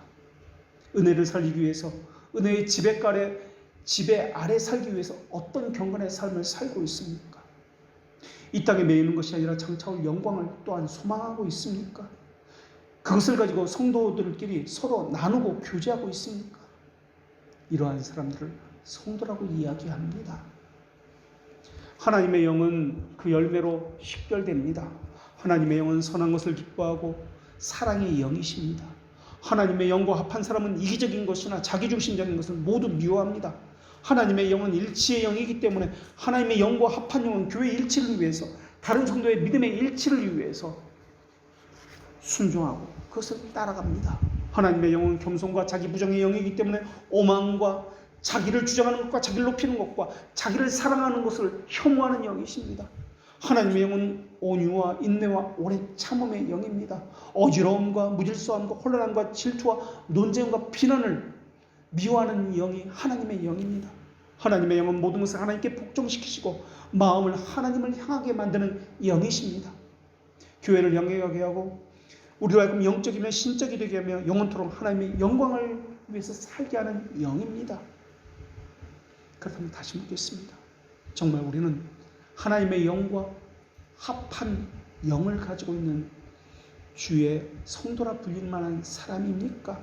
은혜를 살리기 위해서, 은혜의 지배 아래 살기 위해서 어떤 경건의 삶을 살고 있습니까? 이 땅에 매이는 것이 아니라 장차 올 영광을 또한 소망하고 있습니까? 그것을 가지고 성도들끼리 서로 나누고 교제하고 있습니까? 이러한 사람들을 성도라고 이야기합니다. 하나님의 영은 그 열매로 식별됩니다. 하나님의 영은 선한 것을 기뻐하고 사랑의 영이십니다. 하나님의 영과 합한 사람은 이기적인 것이나 자기중심적인 것을 모두 미워합니다. 하나님의 영은 일치의 영이기 때문에 하나님의 영과 합한 영은 교회의 일치를 위해서, 다른 성도의 믿음의 일치를 위해서 순종하고 그것을 따라갑니다. 하나님의 영은 겸손과 자기 부정의 영이기 때문에 오만과 자기를 주장하는 것과 자기를 높이는 것과 자기를 사랑하는 것을 혐오하는 영이십니다. 하나님의 영은 온유와 인내와 오래 참음의 영입니다. 어지러움과 무질서함과 혼란함과 질투와 논쟁과 비난을 미워하는 영이 하나님의 영입니다. 하나님의 영은 모든 것을 하나님께 복종시키시고 마음을 하나님을 향하게 만드는 영이십니다. 교회를 영예하게 하고 우리로 하여금 영적이며 신적이 되게 하며 영원토록 하나님의 영광을 위해서 살게 하는 영입니다. 그렇다면 다시 묻겠습니다. 정말 우리는 하나님의 영과 합한 영을 가지고 있는 주의 성도라 불릴 만한 사람입니까?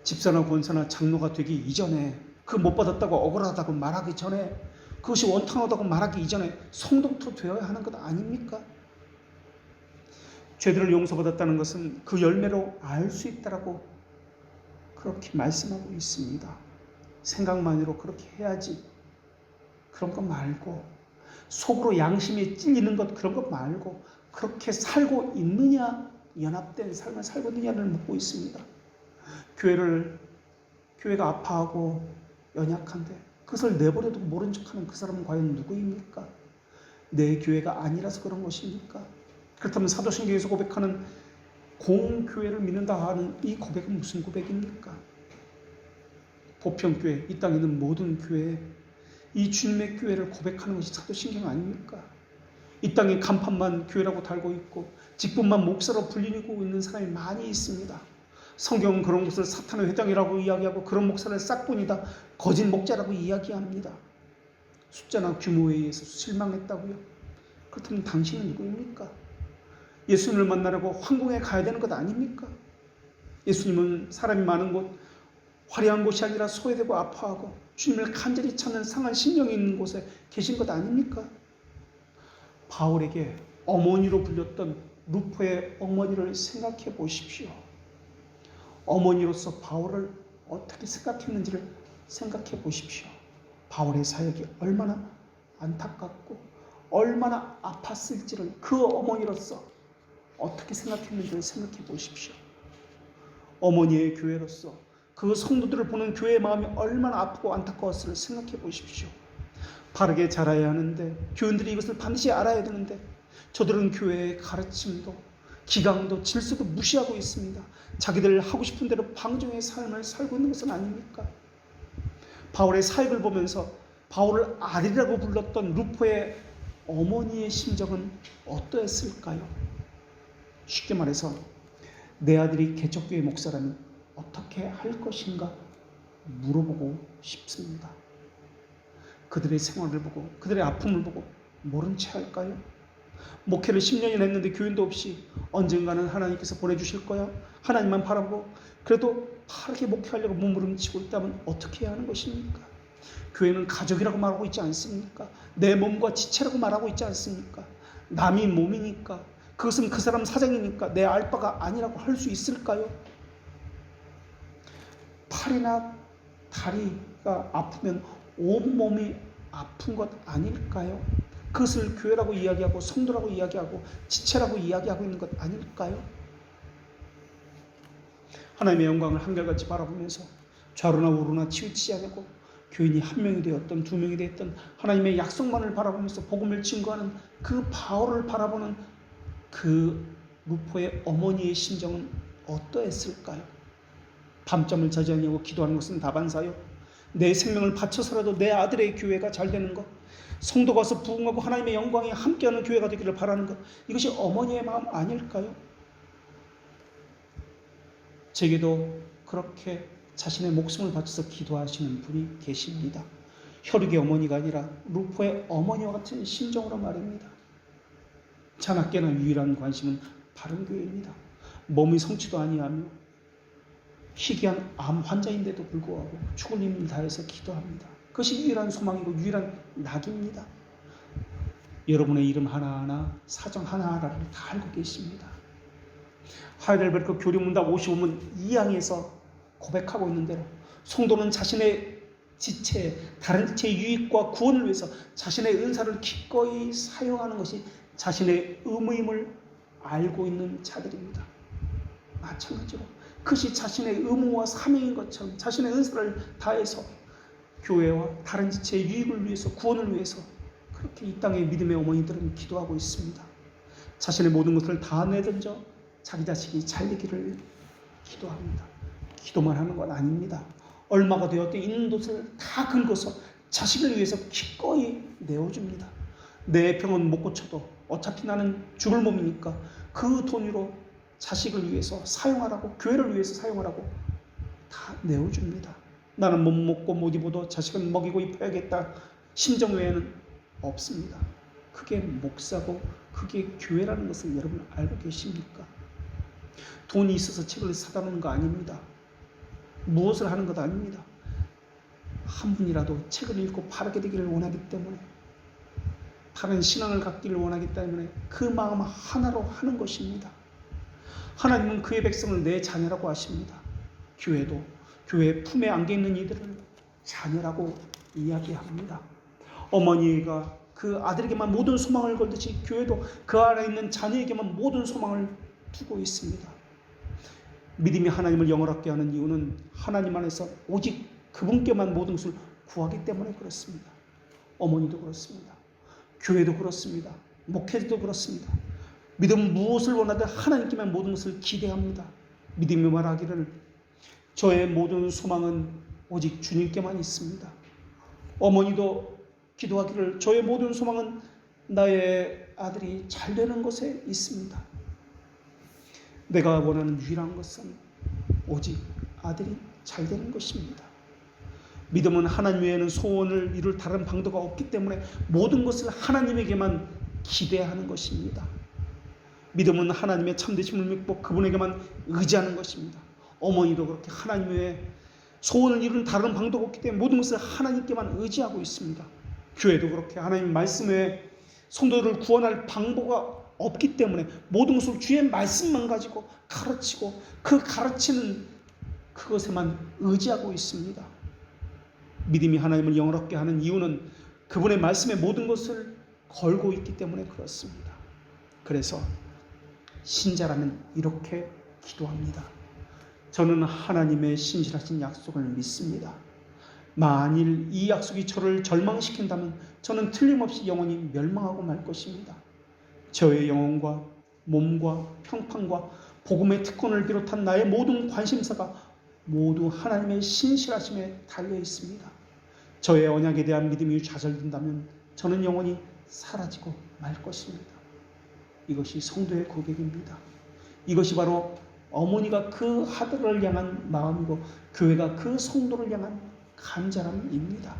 집사나 권사나 장로가 되기 이전에 그 못 받았다고 억울하다고 말하기 전에 그것이 원통하다고 말하기 이전에 성도부터 되어야 하는 것 아닙니까? 죄들을 용서받았다는 것은 그 열매로 알 수 있다라고 그렇게 말씀하고 있습니다. 생각만으로 그렇게 해야지. 그런 거 말고 속으로 양심에 찔리는 것 그런 거 말고 그렇게 살고 있느냐, 연합된 삶을 살고 있느냐를 묻고 있습니다. 교회가 아파하고 연약한데 그것을 내버려도 모른 척하는 그 사람은 과연 누구입니까? 내 교회가 아니라서 그런 것입니까? 그렇다면 사도신경에서 고백하는 공교회를 믿는다 하는 이 고백은 무슨 고백입니까? 보편교회, 이 땅에 있는 모든 교회, 이 주님의 교회를 고백하는 것이 사도신경 아닙니까? 이 땅에 간판만 교회라고 달고 있고 직분만 목사로 불리고 있는 사람이 많이 있습니다. 성경은 그런 것을 사탄의 회당이라고 이야기하고 그런 목사를 싹뿐이다, 거짓 목자라고 이야기합니다. 숫자나 규모에 의해서 실망했다고요? 그렇다면 당신은 누구입니까? 예수님을 만나려고 황궁에 가야 되는 것 아닙니까? 예수님은 사람이 많은 곳, 화려한 곳이 아니라 소외되고 아파하고 주님을 간절히 찾는 상한 심령이 있는 곳에 계신 것 아닙니까? 바울에게 어머니로 불렸던 루포의 어머니를 생각해 보십시오. 어머니로서 바울을 어떻게 생각했는지를 생각해 보십시오. 바울의 사역이 얼마나 안타깝고 얼마나 아팠을지를 그 어머니로서 어떻게 생각했는지를 생각해 보십시오. 어머니의 교회로서 그 성도들을 보는 교회의 마음이 얼마나 아프고 안타까웠을지를 생각해 보십시오. 바르게 자라야 하는데 교인들이 이것을 반드시 알아야 되는데 저들은 교회의 가르침도 기강도 질서도 무시하고 있습니다. 자기들 하고 싶은 대로 방종의 삶을 살고 있는 것은 아닙니까? 바울의 사역을 보면서 바울을 아들이라고 불렀던 루포의 어머니의 심정은 어떠했을까요? 쉽게 말해서 내 아들이 개척교회 목사라면 어떻게 할 것인가 물어보고 싶습니다. 그들의 생활을 보고 그들의 아픔을 보고 모른 채 할까요? 목회를 10년이나 했는데 교인도 없이 언젠가는 하나님께서 보내주실 거야? 하나님만 바라보고 그래도 바르게 목회하려고 몸부림치고 있다면 어떻게 해야 하는 것입니까? 교회는 가족이라고 말하고 있지 않습니까? 내 몸과 지체라고 말하고 있지 않습니까? 남이 몸이니까 그것은 그 사람 사정이니까 내 알 바가 아니라고 할 수 있을까요? 팔이나 다리가 아프면 온몸이 아픈 것 아닐까요? 그것을 교회라고 이야기하고 성도라고 이야기하고 지체라고 이야기하고 있는 것 아닐까요? 하나님의 영광을 한결같이 바라보면서 좌로나 우로나 치우치지 않고 교인이 한 명이 되었던 두 명이 되었던 하나님의 약속만을 바라보면서 복음을 증거하는 그 바울을 바라보는 그 루포의 어머니의 심정은 어떠했을까요? 밤잠을 자지 아니하고 기도하는 것은 다반사요. 내 생명을 바쳐서라도 내 아들의 교회가 잘 되는 것, 성도가 와서 부흥하고 하나님의 영광이 함께하는 교회가 되기를 바라는 것, 이것이 어머니의 마음 아닐까요? 제게도 그렇게 자신의 목숨을 바쳐서 기도하시는 분이 계십니다. 혈육의 어머니가 아니라 루포의 어머니와 같은 심정으로 말입니다. 자나깨나 유일한 관심은 바른 교회입니다. 몸이 성취도 아니하며 희귀한 암 환자인데도 불구하고 죽을 힘을 다해서 기도합니다. 그것이 유일한 소망이고 유일한 낙입니다. 여러분의 이름 하나하나 사정 하나하나를 다 알고 계십니다. 하이델베르크 교리문답 55문 2항에서 고백하고 있는 대로 성도는 자신의 지체, 다른 지체의 유익과 구원을 위해서 자신의 은사를 기꺼이 사용하는 것이 자신의 의무임을 알고 있는 자들입니다. 마찬가지로 그것이 자신의 의무와 사명인 것처럼 자신의 은사를 다해서 교회와 다른 지체의 유익을 위해서, 구원을 위해서 그렇게 이 땅의 믿음의 어머니들은 기도하고 있습니다. 자신의 모든 것을 다 내던져 자기 자식이 잘 되기를 기도합니다. 기도만 하는 건 아닙니다. 얼마가 되었든 있는 것을 다 긁어서 자식을 위해서 기꺼이 내어줍니다. 내 병은 못 고쳐도 어차피 나는 죽을 몸이니까 그 돈으로 자식을 위해서 사용하라고, 교회를 위해서 사용하라고 다 내어줍니다. 나는 못 먹고 못 입어도 자식은 먹이고 입혀야겠다 심정 외에는 없습니다. 그게 목사고 그게 교회라는 것을 여러분 알고 계십니까? 돈이 있어서 책을 사다 놓은 거 아닙니다. 무엇을 하는 것도 아닙니다. 한 분이라도 책을 읽고 바르게 되기를 원하기 때문에, 바른 신앙을 갖기를 원하기 때문에 그 마음 하나로 하는 것입니다. 하나님은 그의 백성을 내 자녀라고 하십니다. 교회도 교회의 품에 안겨있는 이들을 자녀라고 이야기합니다. 어머니가 그 아들에게만 모든 소망을 걸듯이 교회도 그 안에 있는 자녀에게만 모든 소망을 두고 있습니다. 믿음이 하나님을 영원하게 하는 이유는 하나님 안에서 오직 그분께만 모든 것을 구하기 때문에 그렇습니다. 어머니도 그렇습니다. 교회도 그렇습니다. 목회도 그렇습니다. 믿음은 무엇을 원하든 하나님께만 모든 것을 기대합니다. 믿음이 말하기를 저의 모든 소망은 오직 주님께만 있습니다. 어머니도 기도하기를 저의 모든 소망은 나의 아들이 잘 되는 것에 있습니다. 내가 원하는 유일한 것은 오직 아들이 잘 되는 것입니다. 믿음은 하나님 외에는 소원을 이룰 다른 방도가 없기 때문에 모든 것을 하나님에게만 기대하는 것입니다. 믿음은 하나님의 참되심을 믿고 그분에게만 의지하는 것입니다. 어머니도 그렇게 하나님 외에 소원을 이룬 다른 방도가 없기 때문에 모든 것을 하나님께만 의지하고 있습니다. 교회도 그렇게 하나님 말씀 외에 성도들을 구원할 방도가 없기 때문에 모든 것을 주의 말씀만 가지고 가르치고 그 가르치는 그것에만 의지하고 있습니다. 믿음이 하나님을 영원하게 하는 이유는 그분의 말씀에 모든 것을 걸고 있기 때문에 그렇습니다. 그래서 신자라면 이렇게 기도합니다. 저는 하나님의 신실하신 약속을 믿습니다. 만일 이 약속이 저를 절망시킨다면 저는 틀림없이 영원히 멸망하고 말 것입니다. 저의 영혼과 몸과 평판과 복음의 특권을 비롯한 나의 모든 관심사가 모두 하나님의 신실하심에 달려 있습니다. 저의 언약에 대한 믿음이 좌절된다면 저는 영원히 사라지고 말 것입니다. 이것이 성도의 고백입니다. 이것이 바로 어머니가 그 아들을 향한 마음이고 교회가 그 성도를 향한 간절함입니다.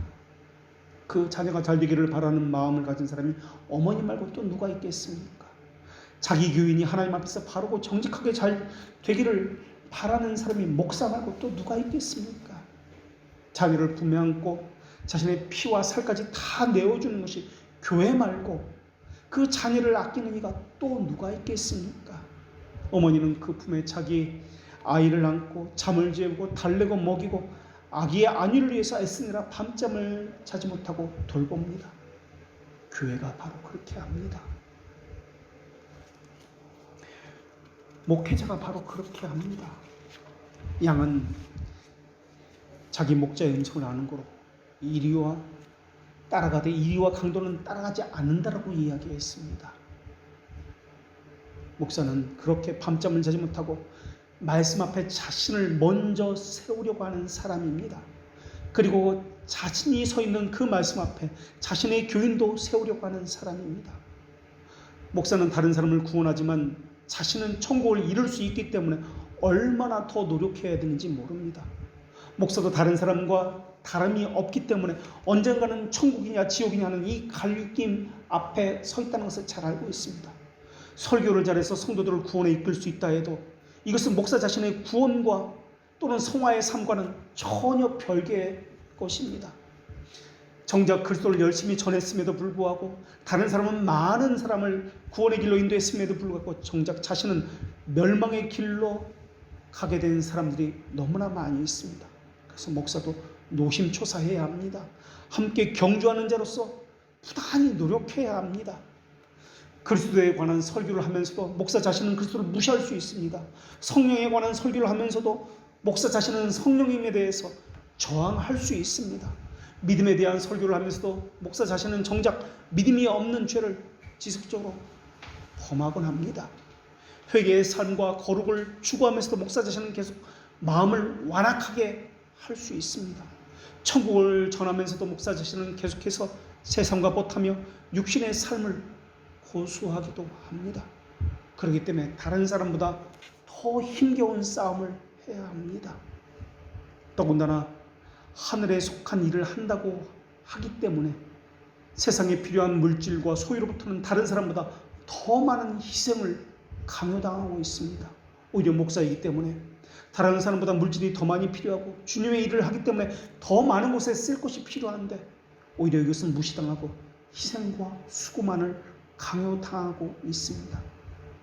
그 자녀가 잘 되기를 바라는 마음을 가진 사람이 어머니 말고 또 누가 있겠습니까? 자기 교인이 하나님 앞에서 바르고 정직하게 잘 되기를 바라는 사람이 목사 말고 또 누가 있겠습니까? 자녀를 품에 안고 자신의 피와 살까지 다 내어주는 것이 교회 말고 그 자녀를 아끼는 이가 또 누가 있겠습니까? 어머니는 그 품에 자기 아이를 안고 잠을 재우고 달래고 먹이고 아기의 안위를 위해서 애쓰느라 밤잠을 자지 못하고 돌봅니다. 교회가 바로 그렇게 합니다. 목회자가 바로 그렇게 합니다. 양은 자기 목자의 음성을 아는 거로 이리와 따라가되 이리와 강도는 따라가지 않는다라고 이야기했습니다. 목사는 그렇게 밤잠을 자지 못하고 말씀 앞에 자신을 먼저 세우려고 하는 사람입니다. 그리고 자신이 서 있는 그 말씀 앞에 자신의 교인도 세우려고 하는 사람입니다. 목사는 다른 사람을 구원하지만 자신은 천국을 이룰 수 있기 때문에 얼마나 더 노력해야 되는지 모릅니다. 목사도 다른 사람과 다름이 없기 때문에 언젠가는 천국이냐 지옥이냐 하는 이 갈림 앞에 서 있다는 것을 잘 알고 있습니다. 설교를 잘해서 성도들을 구원에 이끌 수 있다 해도 이것은 목사 자신의 구원과 또는 성화의 삶과는 전혀 별개의 것입니다. 정작 그리스도를 열심히 전했음에도 불구하고 다른 사람은 많은 사람을 구원의 길로 인도했음에도 불구하고 정작 자신은 멸망의 길로 가게 된 사람들이 너무나 많이 있습니다. 그래서 목사도 노심초사해야 합니다. 함께 경주하는 자로서 부단히 노력해야 합니다. 그리스도에 관한 설교를 하면서도 목사 자신은 그리스도를 무시할 수 있습니다. 성령에 관한 설교를 하면서도 목사 자신은 성령님에 대해서 저항할 수 있습니다. 믿음에 대한 설교를 하면서도 목사 자신은 정작 믿음이 없는 죄를 지속적으로 범하곤 합니다. 회개의 삶과 거룩을 추구하면서도 목사 자신은 계속 마음을 완악하게 할 수 있습니다. 천국을 전하면서도 목사 자신은 계속해서 세상과 버타며 육신의 삶을 고수하기도 합니다. 그렇기 때문에 다른 사람보다 더 힘겨운 싸움을 해야 합니다. 더군다나 하늘에 속한 일을 한다고 하기 때문에 세상에 필요한 물질과 소유로부터는 다른 사람보다 더 많은 희생을 강요당하고 있습니다. 오히려 목사이기 때문에 다른 사람보다 물질이 더 많이 필요하고 주님의 일을 하기 때문에 더 많은 곳에 쓸 것이 필요한데 오히려 이것은 무시당하고 희생과 수고만을 강요당하고 있습니다.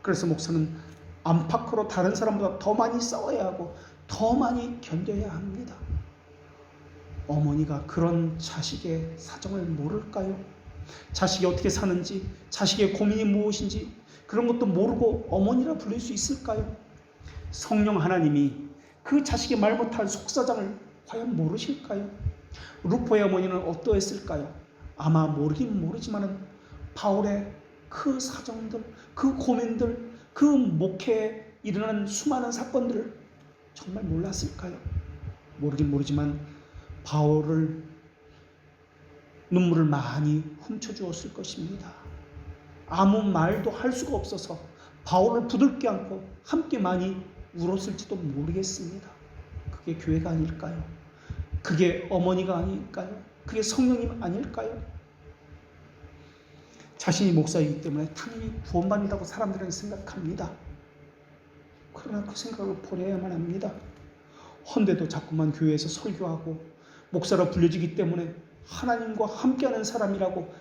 그래서 목사는 안팎으로 다른 사람보다 더 많이 싸워야 하고 더 많이 견뎌야 합니다. 어머니가 그런 자식의 사정을 모를까요? 자식이 어떻게 사는지, 자식의 고민이 무엇인지 그런 것도 모르고 어머니라 부를 수 있을까요? 성령 하나님이 그 자식의 말 못할 속사정을 과연 모르실까요? 루포의 어머니는 어떠했을까요? 아마 모르긴 모르지만은 바울의 그 사정들, 그 고민들, 그 목회에 일어난 수많은 사건들을 정말 몰랐을까요? 모르긴 모르지만 바울을 눈물을 많이 훔쳐주었을 것입니다. 아무 말도 할 수가 없어서 바울을 부둥켜 안고 함께 많이 울었을지도 모르겠습니다. 그게 교회가 아닐까요? 그게 어머니가 아닐까요? 그게 성령님 아닐까요? 자신이 목사이기 때문에 당연히 구원받는다고 사람들은 생각합니다. 그러나 그 생각을 버려야만 합니다. 헌데도 자꾸만 교회에서 설교하고 목사로 불려지기 때문에 하나님과 함께하는 사람이라고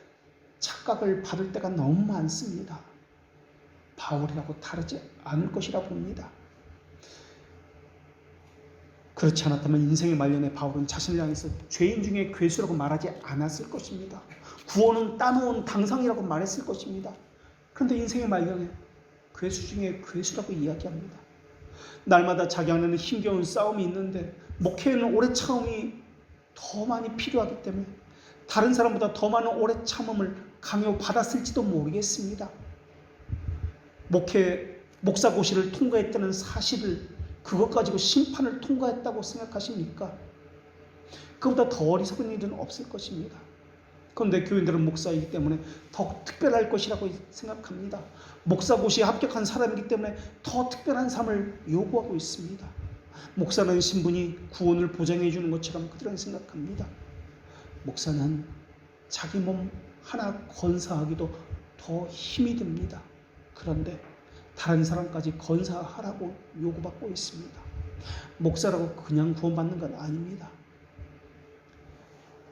착각을 받을 때가 너무 많습니다. 바울이라고 다르지 않을 것이라 봅니다. 그렇지 않았다면 인생의 말년에 바울은 자신을 향해서 죄인 중에 괴수라고 말하지 않았을 것입니다. 구원은 따놓은 당상이라고 말했을 것입니다. 그런데 인생의 말년에 괴수 중에 괴수라고 이야기합니다. 날마다 자기 안에는 힘겨운 싸움이 있는데 목회에는 오래 참음이 더 많이 필요하기 때문에 다른 사람보다 더 많은 오래 참음을 강요받았을지도 모르겠습니다. 목사고시를 통과했다는 사실을 그것 가지고 심판을 통과했다고 생각하십니까? 그보다 더 어리석은 일은 없을 것입니다. 그런데 교인들은 목사이기 때문에 더 특별할 것이라고 생각합니다. 목사고시에 합격한 사람이기 때문에 더 특별한 삶을 요구하고 있습니다. 목사는 신분이 구원을 보장해 주는 것처럼 그들은 생각합니다. 목사는 자기 몸 하나 건사하기도 더 힘이 듭니다. 그런데 다른 사람까지 건사하라고 요구받고 있습니다. 목사라고 그냥 구원받는 건 아닙니다.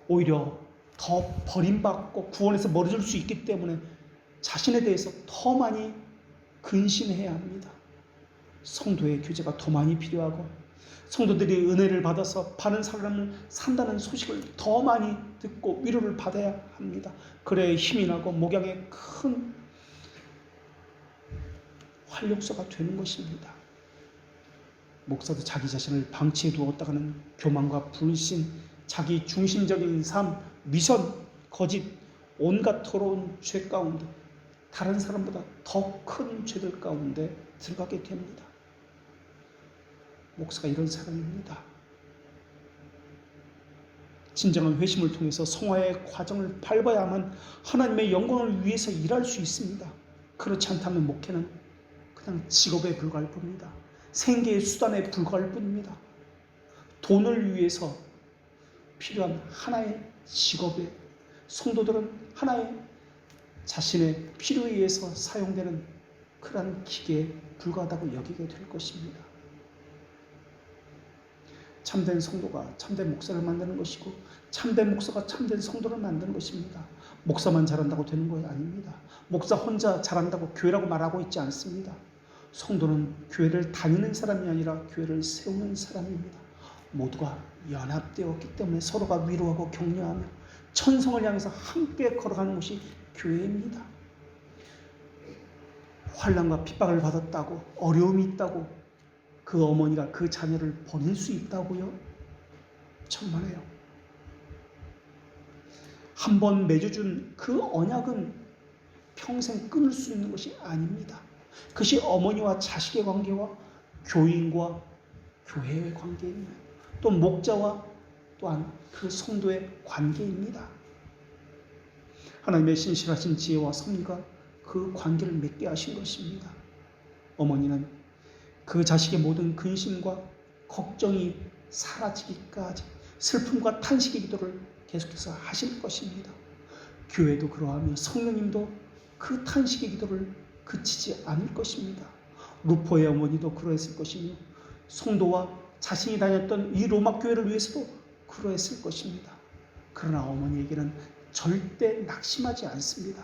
오히려 더 버림받고 구원에서 멀어질 수 있기 때문에 자신에 대해서 더 많이 근신해야 합니다. 성도의 교제가 더 많이 필요하고 성도들이 은혜를 받아서 바른 삶을 산다는 소식을 더 많이 듣고 위로를 받아야 합니다. 그래야 힘이 나고 목양에 큰 활력소가 되는 것입니다. 목사도 자기 자신을 방치해 두었다가는 교만과 불신, 자기 중심적인 삶, 미선, 거짓, 온갖 더러운 죄 가운데 다른 사람보다 더 큰 죄들 가운데 들어가게 됩니다. 목사가 이런 사람입니다. 진정한 회심을 통해서 성화의 과정을 밟아야만 하나님의 영광을 위해서 일할 수 있습니다. 그렇지 않다면 목회는 그냥 직업에 불과할 뿐입니다. 생계의 수단에 불과할 뿐입니다. 돈을 위해서 필요한 하나의 직업에 성도들은 하나의 자신의 필요에 의해서 사용되는 그러한 기계에 불과하다고 여기게 될 것입니다. 참된 성도가 참된 목사를 만드는 것이고 참된 목사가 참된 성도를 만드는 것입니다. 목사만 잘한다고 되는 것이 아닙니다. 목사 혼자 잘한다고 교회라고 말하고 있지 않습니다. 성도는 교회를 다니는 사람이 아니라 교회를 세우는 사람입니다. 모두가 연합되었기 때문에 서로가 위로하고 격려하며 천성을 향해서 함께 걸어가는 것이 교회입니다. 환난과 핍박을 받았다고, 어려움이 있다고 그 어머니가 그 자녀를 버릴 수 있다고요? 천만에요. 한 번 맺어준 그 언약은 평생 끊을 수 있는 것이 아닙니다. 그것이 어머니와 자식의 관계와 교인과 교회의 관계입니다. 또 목자와 또한 그 성도의 관계입니다. 하나님의 신실하신 지혜와 섭리가 그 관계를 맺게 하신 것입니다. 어머니는 그 자식의 모든 근심과 걱정이 사라지기까지 슬픔과 탄식의 기도를 계속해서 하실 것입니다. 교회도 그러하며 성령님도 그 탄식의 기도를 그치지 않을 것입니다. 루포의 어머니도 그러했을 것이며 성도와 자신이 다녔던 이 로마 교회를 위해서도 그러했을 것입니다. 그러나 어머니에게는 절대 낙심하지 않습니다.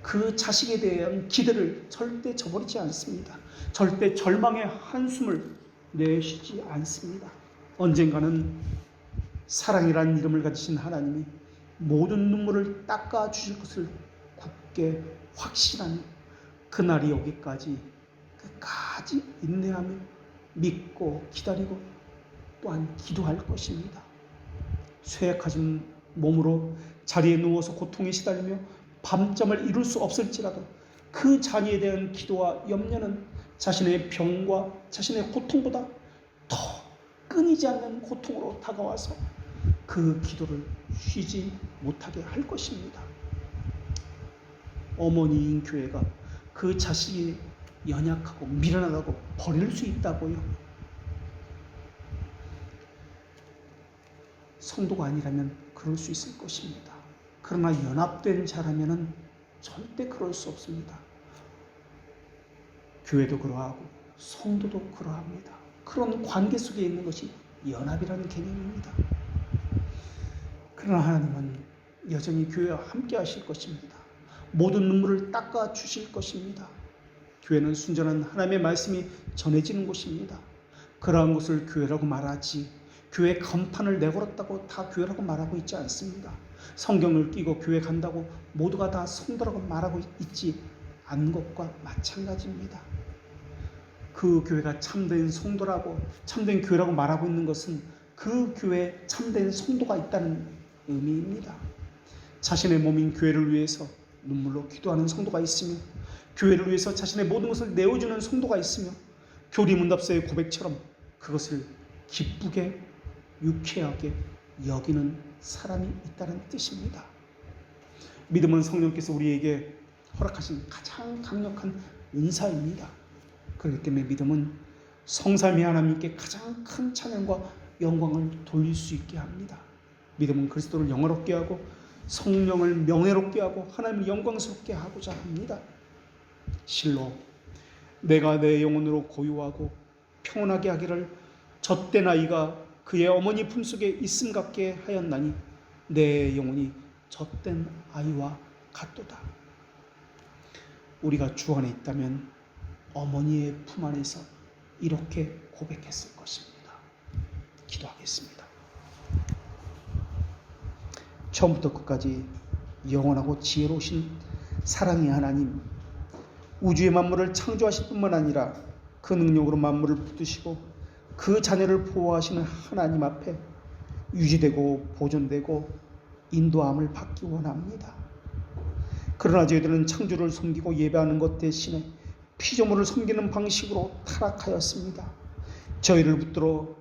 그 자식에 대한 기대를 절대 저버리지 않습니다. 절대 절망의 한숨을 내쉬지 않습니다. 언젠가는 사랑이라는 이름을 가지신 하나님이 모든 눈물을 닦아주실 것을 굳게 확신하며 그날이 오기까지 끝까지 인내하며 믿고 기다리고 또한 기도할 것입니다. 쇠약해진 몸으로 자리에 누워서 고통에 시달리며 밤잠을 이룰 수 없을지라도 그 자녀에 대한 기도와 염려는 자신의 병과 자신의 고통보다 더 끊이지 않는 고통으로 다가와서 그 기도를 쉬지 못하게 할 것입니다. 어머니인 교회가 그 자식이 연약하고 미련하다고 버릴 수 있다고요? 성도가 아니라면 그럴 수 있을 것입니다. 그러나 연합된 자라면 절대 그럴 수 없습니다. 교회도 그러하고 성도도 그러합니다. 그런 관계 속에 있는 것이 연합이라는 개념입니다. 그러나 하나님은 여전히 교회와 함께 하실 것입니다. 모든 눈물을 닦아 주실 것입니다. 교회는 순전한 하나님의 말씀이 전해지는 곳입니다. 그러한 것을 교회라고 말하지 교회 간판을 내걸었다고 다 교회라고 말하고 있지 않습니다. 성경을 끼고 교회 간다고 모두가 다 성도라고 말하고 있지 않은 것과 마찬가지입니다. 그 교회가 참된 성도라고 참된 교회라고 말하고 있는 것은 그 교회에 참된 성도가 있다는 의미입니다. 자신의 몸인 교회를 위해서 눈물로 기도하는 성도가 있으며 교회를 위해서 자신의 모든 것을 내어주는 성도가 있으며 교리문답서의 고백처럼 그것을 기쁘게 유쾌하게 여기는 사람이 있다는 뜻입니다. 믿음은 성령께서 우리에게 허락하신 가장 강력한 은사입니다. 그렇기 때문에 믿음은 성삼위 하나님께 가장 큰 찬양과 영광을 돌릴 수 있게 합니다. 믿음은 그리스도를 영화롭게 하고 성령을 명예롭게 하고 하나님을 영광스럽게 하고자 합니다. 실로 내가 내 영혼으로 고요하고 평온하게 하기를 젖된 아이가 그의 어머니 품속에 있음 같게 하였나니 내 영혼이 젖된 아이와 같도다. 우리가 주 안에 있다면 어머니의 품 안에서 이렇게 고백했을 것입니다. 기도하겠습니다. 처음부터 끝까지 영원하고 지혜로우신 사랑의 하나님, 우주의 만물을 창조하실 뿐만 아니라 그 능력으로 만물을 붙드시고 그 자녀를 보호하시는 하나님 앞에 유지되고 보존되고 인도함을 받기 원합니다. 그러나 저희들은 창조를 섬기고 예배하는 것 대신에 피조물을 섬기는 방식으로 타락하였습니다. 저희를 붙들어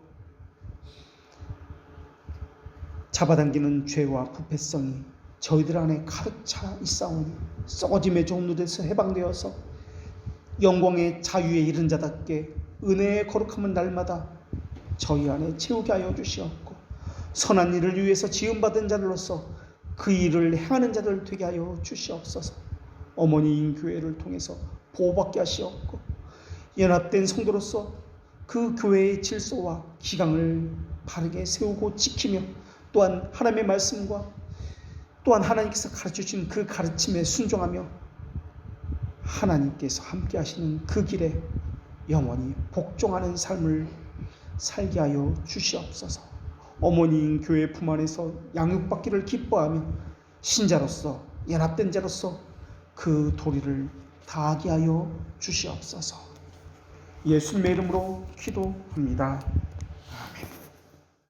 잡아당기는 죄와 부패성이 저희들 안에 가득 차 있사오니 썩어짐의 종로에서 해방되어서 영광의 자유에 이른 자답게 은혜의 거룩함은 날마다 저희 안에 채우게 하여 주시옵고 선한 일을 위해서 지음받은 자들로서 그 일을 행하는 자들 되게 하여 주시옵소서. 어머니인 교회를 통해서 보호받게 하시옵고 연합된 성도로서 그 교회의 질서와 기강을 바르게 세우고 지키며 또한 하나님의 말씀과 또한 하나님께서 가르쳐주신 그 가르침에 순종하며 하나님께서 함께 하시는 그 길에 영원히 복종하는 삶을 살게 하여 주시옵소서. 어머니인 교회 품 안에서 양육받기를 기뻐하며 신자로서 연합된 자로서 그 도리를 다하게 하여 주시옵소서. 예수님의 이름으로 기도합니다.